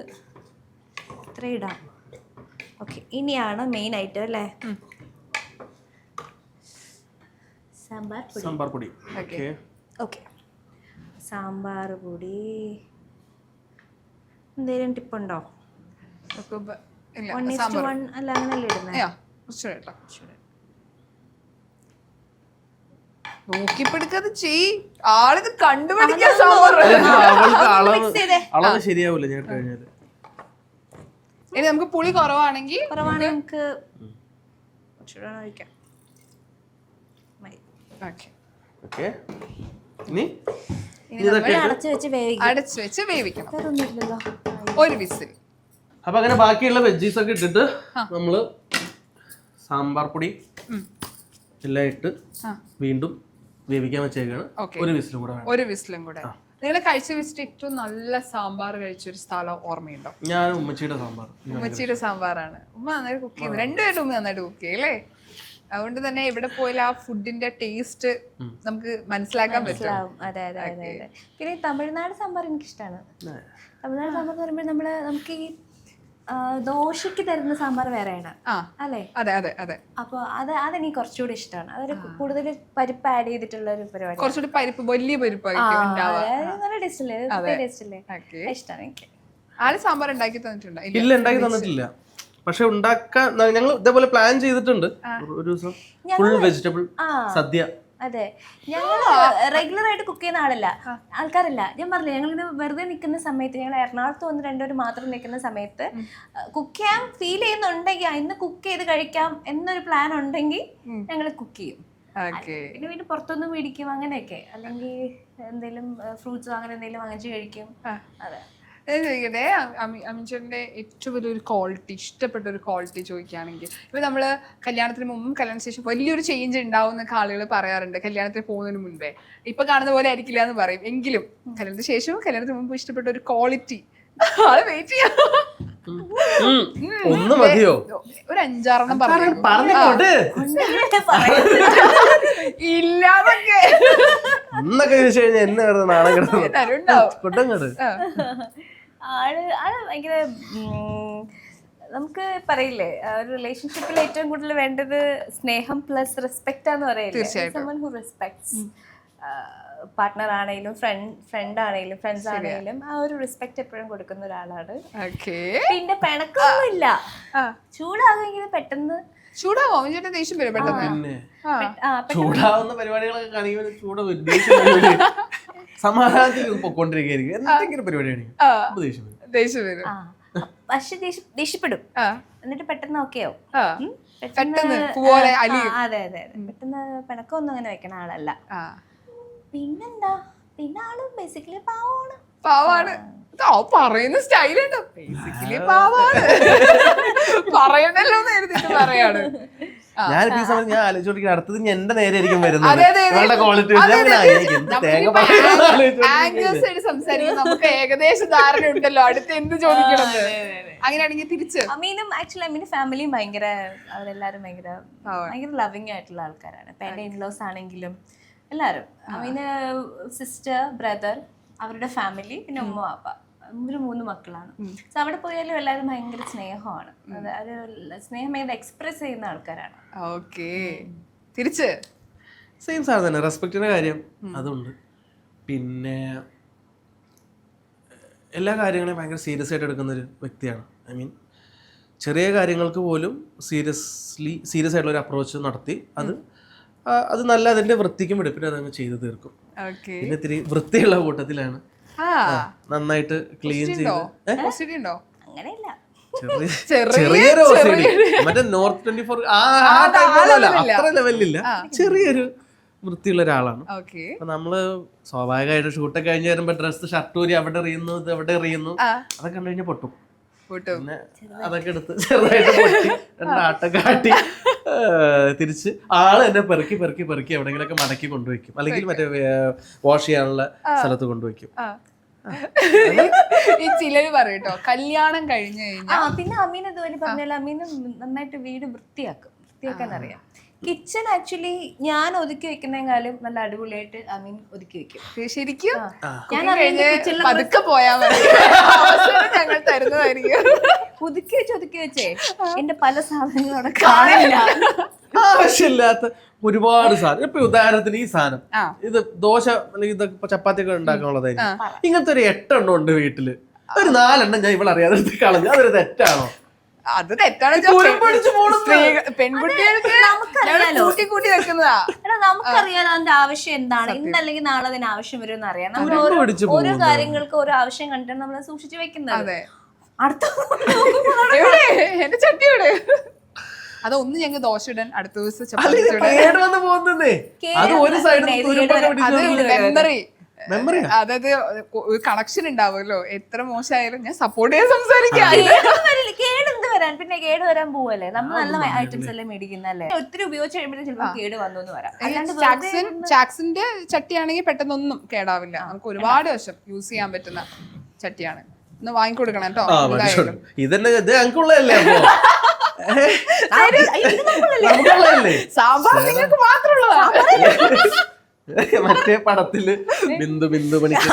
ഇത്ര ഇടാം. ഓക്കെ, ഇനിയാണ് മെയിൻ ഐറ്റം അല്ലേ? സാമ്പാർ പൊടി. ഓക്കെ, സാമ്പാർ പൊടി. എന്തെങ്കിലും ടിപ്പുണ്ടോ? 1:1 അല്ല അങ്ങനല്ലേ ഇടുന്നത്? നോക്കിപ്പെടുക്കാതെ ചെയ്. ആളിത് കണ്ടുപിടിക്കാൻ സാമ്പാർ. അളവ് ശരിയാവൂല ഞാൻ കഴിഞ്ഞാല്. ഇനി നമുക്ക് പുളി കുറവാണെങ്കിൽ നമുക്ക് ഒഴിക്കാം. അടച്ചു വെച്ച് വേവിക്കണം. ഒരു വിസിൽ. അപ്പൊ അങ്ങനെ ബാക്കിയുള്ള വെജീസ് ഒക്കെ ഇട്ടിട്ട് നമ്മള് സാമ്പാർ പൊടി എല്ലാം ഇട്ട് വീണ്ടും വേവിക്കാൻ വെച്ചേക്കാണ്. ഒരു വിസിലും കൂടെ. നിങ്ങൾ കഴിച്ചു വെച്ചിട്ട് ഏറ്റവും നല്ല സാമ്പാർ കഴിച്ചൊരു സ്ഥലം ഓർമ്മയുണ്ടോ? ഞാൻ ഉമ്മച്ചിയുടെ സാമ്പാർ. ഉമ്മച്ചിയുടെ സാമ്പാറാണ്. ഉമ്മ നന്നായിട്ട് കുക്ക് ചെയ്യുന്നത്. രണ്ടുപേരും ഉമ്മ നന്നായിട്ട് കുക്ക് ചെയ്യും അല്ലേ? അതുകൊണ്ട് തന്നെ എവിടെ പോയാലും ആ ഫുഡിന്റെ ടേസ്റ്റ് നമുക്ക് മനസ്സിലാക്കാൻ പറ്റും. അതെ. പിന്നെ തമിഴ്നാട് സാമ്പാർ എനിക്കിഷ്ടമാണ്. തമിഴ്നാട് സാമ്പാർ എന്ന് പറയുമ്പോൾ നമുക്ക് ഈ ദോശക്ക് തരുന്ന സാമ്പാർ വേറെയാണ് അല്ലേ? അതെ. അപ്പൊ അതെനിക്ക് കുറച്ചുകൂടി ഇഷ്ടമാണ്. അതൊരു കൂടുതൽ പരിപ്പ് ആഡ് ചെയ്തിട്ടുള്ള ഒരു പരിപാടി. കുറച്ചുകൂടി പരിപ്പ്, വലിയ പരിപ്പ് നല്ല ടേസ്റ്റ് അല്ലേ? ഇഷ്ടമാണ് എനിക്ക്. ആള് സാമ്പാർ ഉണ്ടാക്കി തന്നിട്ടുണ്ടോ? ഇല്ല, ഉണ്ടാക്കി തന്നിട്ടില്ല. പക്ഷെ ഉണ്ടാക്കാൻ ഞങ്ങൾ ഇതേപോലെ പ്ലാൻ ചെയ്തിട്ടുണ്ട്. ഒരു ദിവസം ഫുൾ വെജിറ്റബിൾ സദ്യ. അതെ, ഞങ്ങൾ റെഗുലർ ആയിട്ട് കുക്ക് ചെയ്യുന്ന ആൾക്കാരല്ല. ഞാൻ പറഞ്ഞില്ല, ഞങ്ങളിത് വെറുതെ നിൽക്കുന്ന സമയത്ത്, ഞങ്ങൾ എറണാകുളത്ത് വന്ന് രണ്ടുപേരും മാത്രം നിൽക്കുന്ന സമയത്ത് കുക്ക് ചെയ്യാൻ ഫീൽ ചെയ്യുന്നുണ്ടെങ്കിൽ ഇന്ന് കുക്ക് ചെയ്ത് കഴിക്കാം എന്നൊരു പ്ലാൻ ഉണ്ടെങ്കിൽ ഞങ്ങൾ കുക്ക് ചെയ്യും. പിന്നെ വീട്ടിൽ പുറത്തൊന്നും മേടിക്കും അങ്ങനെയൊക്കെ, അല്ലെങ്കിൽ എന്തെങ്കിലും ഫ്രൂട്ട്സോ അങ്ങനെ എന്തെങ്കിലും വാങ്ങിച്ച് കഴിക്കും. അതെ. ചോദിക്കട്ടെ, അമിൻചേട്ടൻ്റെ ഏറ്റവും വലിയൊരു ക്വാളിറ്റി, ഇഷ്ടപ്പെട്ട ഒരു ക്വാളിറ്റി ചോദിക്കുകയാണെങ്കിൽ, ഇപ്പം നമ്മൾ കല്യാണത്തിന് മുമ്പും കല്യാണത്തിന് ശേഷം വലിയൊരു ചേഞ്ച് ഉണ്ടാവും എന്നൊക്കെ ആളുകൾ പറയാറുണ്ട്. കല്യാണത്തിന് പോകുന്നതിന് മുൻപേ ഇപ്പൊ കാണുന്ന പോലെ ആയിരിക്കില്ല എന്ന് പറയും. എങ്കിലും കല്യാണത്തിന് ശേഷവും കല്യാണത്തിന് മുമ്പ് ഇഷ്ടപ്പെട്ട ഒരു ക്വാളിറ്റി, അത് വെയിറ്റ് ചെയ്യാം. ഒന്ന് മതിയോ? ഒരു 5-6 ഇല്ലാതൊക്കെ എന്നെ ആള് ഭയങ്കര നമുക്ക് പറയില്ലേ, ഒരു റിലേഷൻഷിപ്പിൽ ഏറ്റവും കൂടുതൽ വേണ്ടത് സ്നേഹം പ്ലസ് റെസ്പെക്റ്റ് ആന്ന് പറയില്ലേ? someone who respects പാർട്ട്ണർ ആണെങ്കിലും ഫ്രണ്ട്സ് ആണെങ്കിലും ആ ഒരു റെസ്പെക്ട് എപ്പോഴും കൊടുക്കുന്ന ഒരാളാണ്. പിന്നെ പിണക്കൊന്നുമില്ല. ചൂടാകുമെങ്കിലും പെട്ടെന്ന് ചൂടാവോ? ദേഷ്യം വരും പെട്ടെന്ന്. ചൂടാവുന്ന പരിപാടികളൊക്കെ കാണിക്കുമ്പോൾ സമാധാനത്തിൽ പൊക്കോണ്ടിരിക്കും. എന്തെങ്കിലും പരിപാടിയാണ് ദേഷ്യം വരും. പക്ഷെ ദേഷ്യപ്പെടും, എന്നിട്ട് പെട്ടെന്ന് ഓക്കെ ആവും. അതെ. പെട്ടെന്ന് പിണക്കമൊന്നും അങ്ങനെ വെക്കണ ആളല്ല. പിന്നെന്താ, പിന്നെ ആള് ബേസിക്കലി പാവാണ്. പറയുന്ന സ്റ്റൈലുണ്ടോ? ബേസിക്കലി പാവാണ് പറയണ്ടല്ലോ എന്ന് എഴുതിട്ട് പറയാണ്. ഞാനിപ്പോ ഈ സമയത്ത് ഞാൻ ആലോചിച്ചോണ്ടിരിക്കുന്നത് അടുത്തത് ഞാൻ എന്റെ നേരെ ആയിരിക്കും വരുന്നത് അതെ, അതെ, അതെ. ഇവളുടെ ക്വാളിറ്റി തേങ്ങ ആംഗേഴ്സ് ആയിട്ട് സംസാരിക്കും, നമുക്ക് ഏകദേശം ധാരണ ഉണ്ടല്ലോ അടുത്ത് എന്ത് ചോദിക്കണം. അങ്ങനെയാണെങ്കിൽ തിരിച്ച് അമീനും ആക്ച്വലി അമീന്റെ ഫാമിലിയും ഭയങ്കര, അവരെല്ലാരും ഭയങ്കര ലവിങ് ആയിട്ടുള്ള ആൾക്കാരാണ്. ഇപ്പൊ എന്റെ ഇൻലോസ് ആണെങ്കിലും എല്ലാരും. അമീന് സിസ്റ്റർ, ബ്രദർ, അവരുടെ ഫാമിലി, പിന്നെ ഉമ്മ വാപ്പ, ഒരു 3 മക്കളാണ്. സോ അവിടെ പോയാലും എല്ലാവരും ഭയങ്കര സ്നേഹമാണ്. അത് സ്നേഹം ഭയങ്കര എക്സ്പ്രസ് ചെയ്യുന്ന ആൾക്കാരാണ്. ഓക്കെ, തിരിച്ച് സെയിം സാധനം തന്നെ, റെസ്പെക്റ്റിന്റെ കാര്യം അതുണ്ട്. പിന്നെ എല്ലാ കാര്യങ്ങളെയും ഭയങ്കര സീരിയസ് ആയിട്ട് എടുക്കുന്ന ഒരു വ്യക്തിയാണ്. ഐ മീൻ ചെറിയ കാര്യങ്ങൾക്ക് പോലും സീരിയസ് ആയിട്ടുള്ള ഒരു അപ്രോച്ച് നടത്തി അത് നല്ല അതിന്റെ വൃത്തിക്കും വെടുപ്പിനും അതങ്ങ് ചെയ്ത് തീർക്കും. പിന്നെ ഇത്തിരി വൃത്തിയുള്ള കൂട്ടത്തിലാണ്, നന്നായിട്ട് ക്ലീൻ ചെയ്ത്. അങ്ങനെയില്ല, ചെറിയൊരു മറ്റേ നോർത്ത് 24 അത്ര ലെവലില്ല, ചെറിയൊരു വൃത്തിയുള്ള ഒരാളാണ്. അപ്പൊ നമ്മള് സ്വാഭാവികമായിട്ട് ഷൂട്ടൊക്കെ കഴിഞ്ഞ് വരുമ്പോ ഡ്രസ് ഷർട്ടൂരി അവിടെ എറിയുന്നു, ഇത് എവിടെ എറിയുന്നു, അതൊക്കെ കണ്ടു കഴിഞ്ഞാൽ പൊട്ടും. പിന്നെ അതൊക്കെ എടുത്ത് ചെറുതായിട്ട് പൊട്ടി രണ്ടാട്ടൊക്കെ കാട്ടി തിരിച്ച് ആള് എന്നെ പെറുക്കി പെറുക്കി പെറുക്കി എവിടെങ്കിലൊക്കെ മടക്കി കൊണ്ടുവയ്ക്കും, അല്ലെങ്കിൽ മറ്റേ വാഷ് ചെയ്യാനുള്ള സ്ഥലത്ത് കൊണ്ടുവയ്ക്കും. ഈ ചിലര് പറയട്ടോ കല്യാണം കഴിഞ്ഞു കഴിഞ്ഞാൽ. പിന്നെ അമീൻ ഇതുപോലെ പറഞ്ഞാൽ അമീന് നന്നായിട്ട് വീട് വൃത്തിയാക്കാൻ അറിയാം. കിച്ചൺ ആക്ച്വലി ഞാൻ ഒതുക്കി വെക്കുന്നതിനാലും നല്ല അടിപൊളിയായിട്ട് അമീൻ ഒതുക്കി വെക്കും. ശരിക്കും ഞാൻ പതുക്കെ പോയാ മതി, ഞങ്ങൾ തരുന്നതായിരിക്കും. ഒതുക്കി വെച്ചേ എന്റെ പല സാധനങ്ങളും അവിടെ കാണില്ല. ആവശ്യമില്ലാത്ത ഒരുപാട് സാധനം. ഇപ്പൊ ഉദാഹരണത്തിന് ഈ സാധനം, ഇത് ദോശ അല്ലെങ്കിൽ ഇതൊക്കെ ചപ്പാത്തി ഒക്കെ ഉണ്ടാക്കാനുള്ളതായിരിക്കും. ഇങ്ങനത്തെ ഒരു 8 എണ്ണം ഉണ്ട് വീട്ടില്, ഒരു 4 എണ്ണം ഞാൻ ഇവളറിയാതെ കളഞ്ഞു. അതൊരു തെറ്റാണോ? അത് തെറ്റാണ്. പെൺകുട്ടികൾക്ക് കൂട്ടി വെക്കുന്നതാ. നമുക്കറിയാലോ അതിന്റെ ആവശ്യം എന്താണ്, ഇന്നല്ലെങ്കിൽ നാളെ അതിന് ആവശ്യം വരും എന്നറിയാം. നമ്മൾ ഓരോ കാര്യങ്ങൾക്ക് ഓരോ ആവശ്യം കണ്ടിട്ടാണ് നമ്മൾ സൂക്ഷിച്ചു വെക്കുന്നത്. അടുത്ത എന്റെ ചട്ടിയോട് അതൊന്ന് ഞങ്ങൾ ദോശ ഇടാൻ അടുത്ത ദിവസം മെമ്മറി, അതായത് കണക്ഷൻ ഉണ്ടാവുമല്ലോ. എത്ര മോശമായാലും ഞാൻ സപ്പോർട്ട് ചെയ്യാൻ സംസാരിക്കാം. പിന്നെ കേട് വരാൻ പോവല്ലേ, നമ്മൾ നല്ല ഐറ്റംസ് എല്ലാം മേടിക്കുന്നല്ലേ. ഒത്തിരി ഉപയോഗിച്ച് കഴിയുമ്പോഴേ ചിലപ്പോൾ കേട് വന്നു എന്ന് പറയാം. ചാക്സിന്റെ ചട്ടിയാണെങ്കിൽ പെട്ടെന്നൊന്നും കേടാവില്ല, നമുക്ക് ഒരുപാട് വർഷം യൂസ് ചെയ്യാൻ പറ്റുന്ന ചട്ടിയാണ്. ഒന്ന് വാങ്ങിക്കൊടുക്കണം കേട്ടോ. സാമ്പാർ നിങ്ങൾക്ക് മാത്രമുള്ളതാ. മറ്റേ പടത്തില് ബിന്ദു ബിന്ദു പണിക്ക്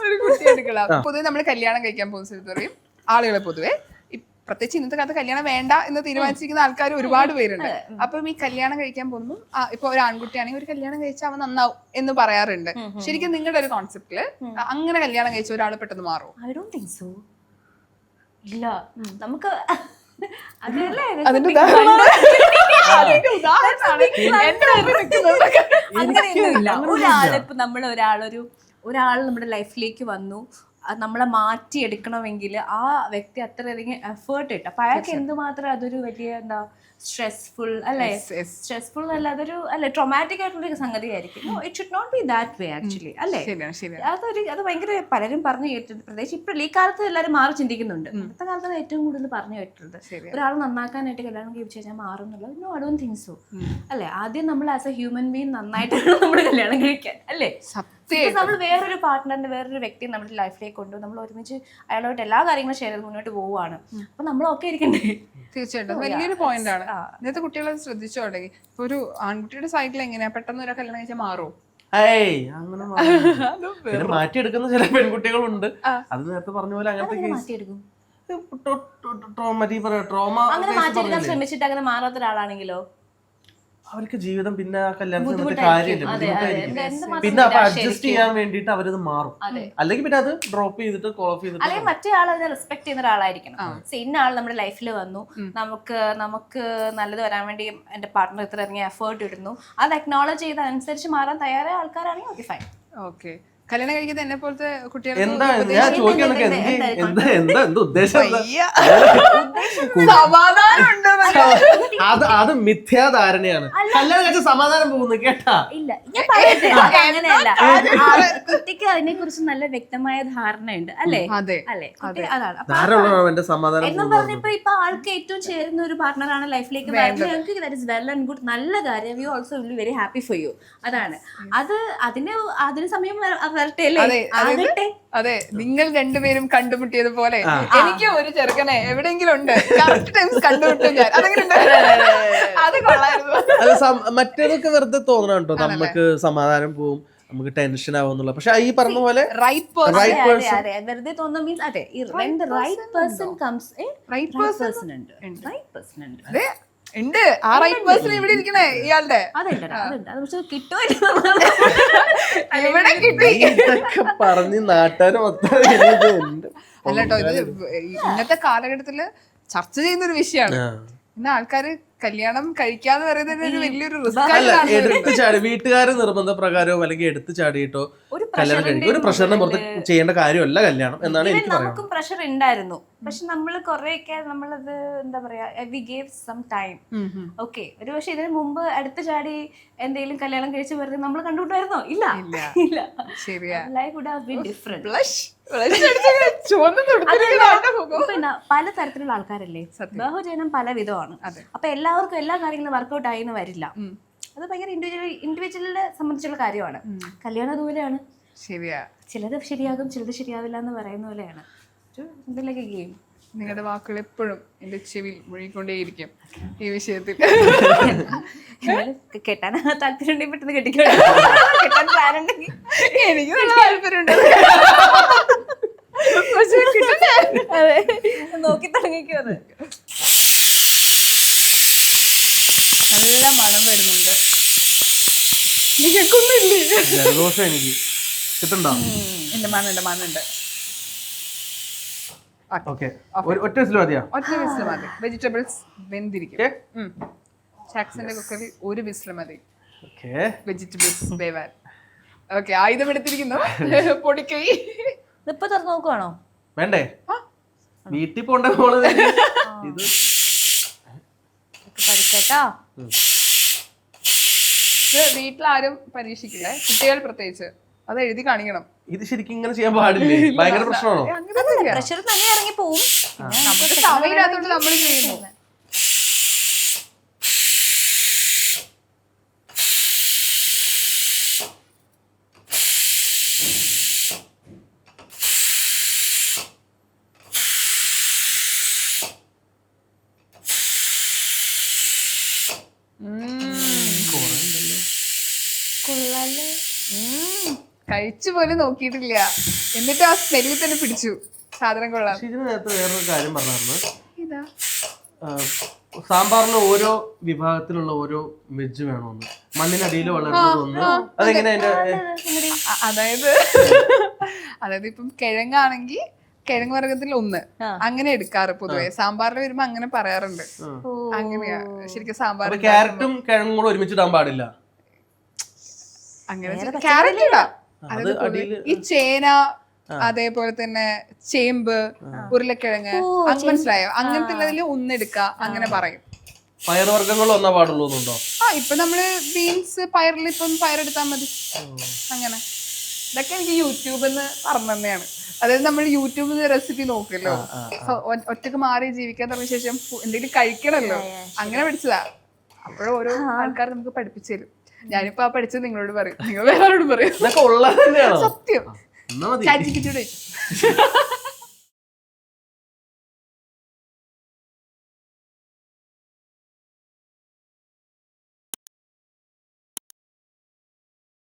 ഒരു കുട്ടി എടുക്കണം. പൊതുവെ നമ്മൾ കല്യാണം കഴിക്കാൻ പോകുന്ന സ്ഥലത്ത് പറയും ആളുകളെ പൊതുവെ, പ്രത്യേകിച്ച് ഇന്നത്തെ കാലത്ത് കല്യാണം വേണ്ട എന്ന് തീരുമാനിച്ചിരിക്കുന്ന ആൾക്കാർ ഒരുപാട് പേരുണ്ട്. അപ്പം ഈ കല്യാണം കഴിക്കാൻ പോകുമ്പോൾ ഇപ്പൊ ഒരു ആൺകുട്ടിയാണെങ്കിൽ ഒരു കല്യാണം കഴിച്ചാൽ അവൻ നന്നാവും എന്ന് പറയാറുണ്ട്. ശരിക്കും നിങ്ങളുടെ ഒരു കോൺസെപ്റ്റില് അങ്ങനെ കല്യാണം കഴിച്ച ഒരാൾ പെട്ടെന്ന് മാറും? I don't think so. ഇല്ല, നമുക്ക് അങ്ങനെയൊന്നുമില്ല. ഒരാളിപ്പോ ഒരാൾ നമ്മുടെ ലൈഫിലേക്ക് വന്നു, നമ്മളെ മാറ്റിയെടുക്കണമെങ്കിൽ ആ വ്യക്തി അത്രയധികം എഫേർട്ട് ഇട്ട്, അപ്പൊ അയാൾക്ക് എന്തുമാത്രം അതൊരു വലിയ എന്താ സ്ട്രെസ്ഫുൾ അല്ലെ, സ്ട്രെസ്ഫുൾ അല്ല, അതൊരു അല്ലെ ട്രോമാറ്റിക് ആയിട്ടുള്ള സംഗതി ആയിരിക്കും. It should not be that way actually അല്ലേ. അത് ഭയങ്കര പലരും പറഞ്ഞു കേട്ടിട്ടുണ്ട്, പ്രത്യേകിച്ച് ഇപ്പൊ ഈ കാലത്ത് എല്ലാവരും മാറി ചിന്തിക്കുന്നുണ്ട്. ഇന്നത്തെ കാലത്താണ് ഏറ്റവും കൂടുതൽ പറഞ്ഞു കേട്ടിട്ടുണ്ട് ഒരാൾ നന്നാക്കാനായിട്ട് കല്യാണം കഴിച്ചു കഴിഞ്ഞാൽ മാറും എന്നുള്ളത്. No, I don't think so അല്ലെ. ആദ്യം നമ്മൾ ആസ് എ ഹ്യൂമൻ ബീങ് നന്നായിട്ടാണ് നമ്മൾ കല്യാണം കഴിക്കാൻ അല്ലേ. നമ്മൾ വേറൊരു പാർട്ട്ണറിന്റെ വേറൊരു വ്യക്തിയെ നമ്മുടെ ലൈഫിലേക്ക് കൊണ്ടു നമ്മൾ ഒരുമിച്ച് അയാളോട്ട് എല്ലാ കാര്യങ്ങളും ഷെയർ ചെയ്ത് മുന്നോട്ട് പോവുകയാണ്. അപ്പൊ നമ്മളൊക്കെ ഇരിക്കണ്ടേ? തീർച്ചയായിട്ടും വലിയൊരു പോയിന്റ് ആണ്. ഇന്നത്തെ കുട്ടികളെ ശ്രദ്ധിച്ചു തുടങ്ങി. ഇപ്പൊ ഒരു ആൺകുട്ടിയുടെ സൈക്കിൾ എങ്ങനെയാ പെട്ടെന്ന് ഒരു കല്യാണം കഴിച്ചാൽ മാറും? അങ്ങനെ മാറ്റിയെടുക്കുന്ന ചില പെൺകുട്ടികളുണ്ട്. അത് നേരത്തെ പറഞ്ഞ പോലെ അങ്ങനത്തെ മാറ്റിയെടുക്കാൻ ശ്രമിച്ചിട്ട് അങ്ങനെ മാറാത്ത ഒരാളാണെങ്കിലോ അവർക്ക് ജീവിതം പിന്നെ ആ കല്യാണത്തിന് കാര്യമില്ല, പിന്നെ അപ്പൊ അഡ്ജസ്റ്റ് ചെയ്യാൻ വേണ്ടിട്ട് അവരത് മാറും. അല്ലെങ്കിൽ പിന്നെ അത് ഡ്രോപ്പ് ചെയ്തിട്ട് കോൾ ഓഫ് ചെയ്തിട്ട്, അല്ലെങ്കിൽ മറ്റേ ആൾ അതിനെ റെസ്പെക്ട് ചെയ്യുന്ന ഒരാളായിരിക്കണം. ഇന്ന ആൾ നമ്മുടെ ലൈഫിൽ വന്നു, നമുക്ക് നല്ലത് വരാൻ വേണ്ടി എന്റെ പാർട്ട്ണർ ഇത്ര ഇറങ്ങിയ എഫേർട്ട് ഇടുന്നു, അത് അക്നോളജ് ചെയ്ത് അനുസരിച്ച് മാറാൻ തയ്യാറായ ആൾക്കാരാണെങ്കിൽ ഓക്കെ ഫൈൻ. ഓക്കെ, കല്യാണം കഴിക്കുന്നത് എന്നെ പോലത്തെ കുട്ടികൾ എന്താ ഞാൻ ചോദിക്കണൊക്കെ എന്താ ഉദ്ദേശം? സമാധാനം ഉണ്ട് അത് മിഥ്യാധാരണയാണ്. കല്യാണം കഴിച്ച സമാധാനം പോകുന്നു കേട്ടാ. ഇല്ല ഞാൻ പറയട്ടെ, അത് അങ്ങനെയല്ല. കുട്ടിക്ക് അതിനെ കുറിച്ച് നല്ല വ്യക്തമായ ധാരണയുണ്ട് അല്ലേ? അതെ അല്ലേ? കുട്ടി അതാണ്. അപ്പൊ ധാരാളം എന്റെ സമാധാനം എന്നും പറഞ്ഞപ്പോ ഇപ്പൊ ആൾക്ക് ഏറ്റവും ചേരുന്ന ഒരു പാർട്ണറാണ് ലൈഫിലേക്ക് വരുന്നത്. ഞങ്ങൾക്ക് that is well and good, നല്ല കാര്യം. You also will be very happy for you. അതാണ് അതിന് സമയം വരട്ടെ അല്ലേ? ആകട്ടെ. അതെ, നിങ്ങൾ രണ്ടുപേരും കണ്ടുമുട്ടിയത് പോലെ എനിക്ക് ഒരു ചെറുക്കനെ എവിടെയെങ്കിലും ഉണ്ട്. കറക്റ്റ് ടൈംസ് കണ്ടുമുട്ടും ഞാൻ. അതെങ്ങനെ അത് കൊള്ളായിരുന്നു. അത് മറ്റേതൊക്കെ വെറുതെ തോന്നണം കേട്ടോ. നമുക്ക് സമാധാനം പോവും, നമുക്ക് ടെൻഷൻ ആവുന്നുള്ള. പക്ഷെ ഈ പറഞ്ഞ പോലെ റൈറ്റ് അതെ വെറുതെ തോന്നുന്ന മീൻസ് അതെ when the right person comes right person ഉണ്ട്. Right person ഉണ്ട്. അതെ ഉണ്ട്. ആ റൈറ്റ് പേഴ്സൺ ഇവിടെ ഇരിക്കണേ ഇയാളുടെ. അതുണ്ട്. അത് പക്ഷെ കിട്ടുമല്ലോ. ഇവിടെ കിട്ടി. ഇതൊക്കെ പറഞ്ഞ് നാട്ടുകാർ മൊത്തം ഉണ്ട്. അല്ല കേട്ടോ, ഇത് ഇന്നത്തെ കാലഘട്ടത്തില് ചർച്ച ചെയ്യുന്ന ഒരു വിഷയമാണ്. ഇന്ന് ആൾക്കാര് കല്യാണം കഴിക്കാന്ന് പറയുന്നത് ഒരു വലിയൊരു റിസ്ക് അല്ല, എടുത്തു ചാടി വീട്ടുകാര് നിർബന്ധ പ്രകാരമോ അല്ലെങ്കിൽ എടുത്തു ചാടിയിട്ടോ കല്യാണം കഴിക്കും. ഒരു പ്രഷറിനെ പുറത്ത് ചെയ്യേണ്ട കാര്യമല്ല കല്യാണം എന്നാണ് എനിക്ക് പറയുന്നത്. നമുക്കും പ്രഷർ ഉണ്ടായിരുന്നു, പക്ഷെ നമ്മൾ കുറെയൊക്കെ നമ്മളത് എന്താ പറയാ, we gave some time. Okay, ഒരു പക്ഷെ ഇതിന് മുമ്പ് അടുത്ത് ചാടി എന്തെങ്കിലും കല്യാണം കഴിച്ച് വെറുതെ നമ്മൾ കണ്ടുകൂട്ടായിരുന്നോ? ഇല്ല ഇല്ല. ശരിയാ. Life would have been different. പിന്നെ പല തരത്തിലുള്ള ആൾക്കാരല്ലേ, ബഹുജനം പല വിധമാണ്. അപ്പൊ എല്ലാവർക്കും എല്ലാ കാര്യങ്ങളും വർക്ക്ഔട്ട് ആയി എന്ന് വരില്ല. അത് ഭയങ്കര ഇൻഡിവിജ്വലിനെ സംബന്ധിച്ചുള്ള കാര്യമാണ്. കല്യാണം ദൂരെയാണ്. ശരിയാ. ചിലത് ശരിയാകും, ചിലത് ശരിയാവില്ല എന്ന് പറയുന്ന പോലെയാണ് എന്തെങ്കിലുമൊക്കെ ഗെയിം. നിങ്ങളുടെ വാക്കുകൾ എപ്പോഴും എന്റെ ചെവിയിൽ മുഴുകിക്കൊണ്ടേയിരിക്കും ഈ വിഷയത്തിൽ. കെട്ടാൻ താല്പര്യം ഉണ്ടെങ്കിൽ പെട്ടെന്ന് കെട്ടിക്കോ. കെട്ടാൻ പ്ലാൻ ഉണ്ടെങ്കിൽ എനിക്ക് നല്ല താല്പര്യമുണ്ട്. പക്ഷെ കിട്ടണ്ടേ? അതെ, നോക്കി തുടങ്ങിക്കോ. അത് നല്ല മണം വരുന്നുണ്ട്. നിങ്ങൾക്കൊന്നുമില്ലേ? ജലദോഷം എനിക്ക് കിട്ടണ്ടോ? എന്റെ മണ്ണുണ്ട്. ഓക്കെ, ഒറ്റ വിസിൽ മതിയാ? ഒറ്റ വിസിൽ മതി. വെജിറ്റബിൾസ് വെന്തിരിക്കും. ചാക്സന്റെ കുക്കറിൽ ഒരു വിസിൽ മതി വെജിറ്റബിൾസ് വേവാൻ. ഓക്കെ, ആയുധം എടുത്തിരിക്കുന്നു. പൊടിക്കൈ. ഇതിപ്പോ തുറന്നു നോക്കുവാണോ? വേണ്ടേ? വീട്ടിൽ പോണ്ട മോള് ഇത് പഠിക്കട്ടോ. വീട്ടിലാരും പരീക്ഷിക്കില്ലേ, കുട്ടികൾ പ്രത്യേകിച്ച്. അത് എഴുതി കാണിക്കണം. ഇത് ശരിക്കും ഇങ്ങനെ ചെയ്യാൻ പാടില്ലേ? ഭയങ്കര പ്രശ്നമാണോ? പ്രഷർ തന്നെ ഇറങ്ങി പോവും. നമുക്ക് സമയമില്ലാത്തോണ്ട് നമ്മൾ ചെയ്യുന്നു. കഴിച്ചു പോലും നോക്കിയിട്ടില്ല, എന്നിട്ട് ആ സ്മെല്ലിൽ തന്നെ പിടിച്ചു. സാധനം കൊള്ളാം. ഇതിന് നേരത്തെ വേറൊരു കാര്യം പറഞ്ഞായിരുന്നു. ഇതാ സാമ്പാറിന് ഓരോ വിഭാഗത്തിലുള്ള ഓരോ വെജ് വേണമെന്ന്, മണ്ണിനടിയിൽ വളരുന്നതൊന്ന്. അതെങ്ങനെ അതായത് ഇപ്പം കിഴങ്ങാണെങ്കിൽ കിഴങ്ങ് വർഗത്തിൽ ഒന്ന് അങ്ങനെ എടുക്കാറ് പൊതുവെ. സാമ്പാറിൽ വരുമ്പോ അങ്ങനെ പറയാറുണ്ട്. അങ്ങനെയാ ശരിക്കും സാമ്പാർ. ക്യാരറ്റും കിഴങ്ങും കൂടെ ഒരുമിച്ചിടാൻ പാടില്ല. അങ്ങനെ ക്യാരറ്റ് ഇടാം. ഈ ചേന, അതേപോലെ തന്നെ ചേമ്പ്, ഉരുളക്കിഴങ്ങ്, മനസ്സിലായോ? അങ്ങനത്തെ ഒന്നെടുക്ക അങ്ങനെ പറയും. പയർവർഗ്ഗങ്ങൾ ഒന്നാ പാടുള്ളൂ എന്നുണ്ടോ? ഇപ്പൊ നമ്മള് ബീൻസ്, പയറിൽ ഇപ്പം പയറെടുത്താൽ മതി. അങ്ങനെ ഇതൊക്കെ എനിക്ക് യൂട്യൂബിൽ നിന്ന് പറഞ്ഞു തന്നെയാണ്. അതായത് നമ്മൾ യൂട്യൂബിൽ നിന്ന് റെസിപ്പി നോക്കല്ലോ, ഒറ്റക്ക് മാറി ജീവിക്കാൻ തുടങ്ങിയ ശേഷം എന്തെങ്കിലും കഴിക്കണല്ലോ, അങ്ങനെ പഠിച്ചതാ. അപ്പോഴും ഓരോ ആൾക്കാർ നമുക്ക് പഠിപ്പിച്ചു തരും. ഞാനിപ്പോ ആ പഠിച്ചത് നിങ്ങളോട് പറയും, നിങ്ങൾ വേറെയോട് പറയും. സത്യം. ChatGPT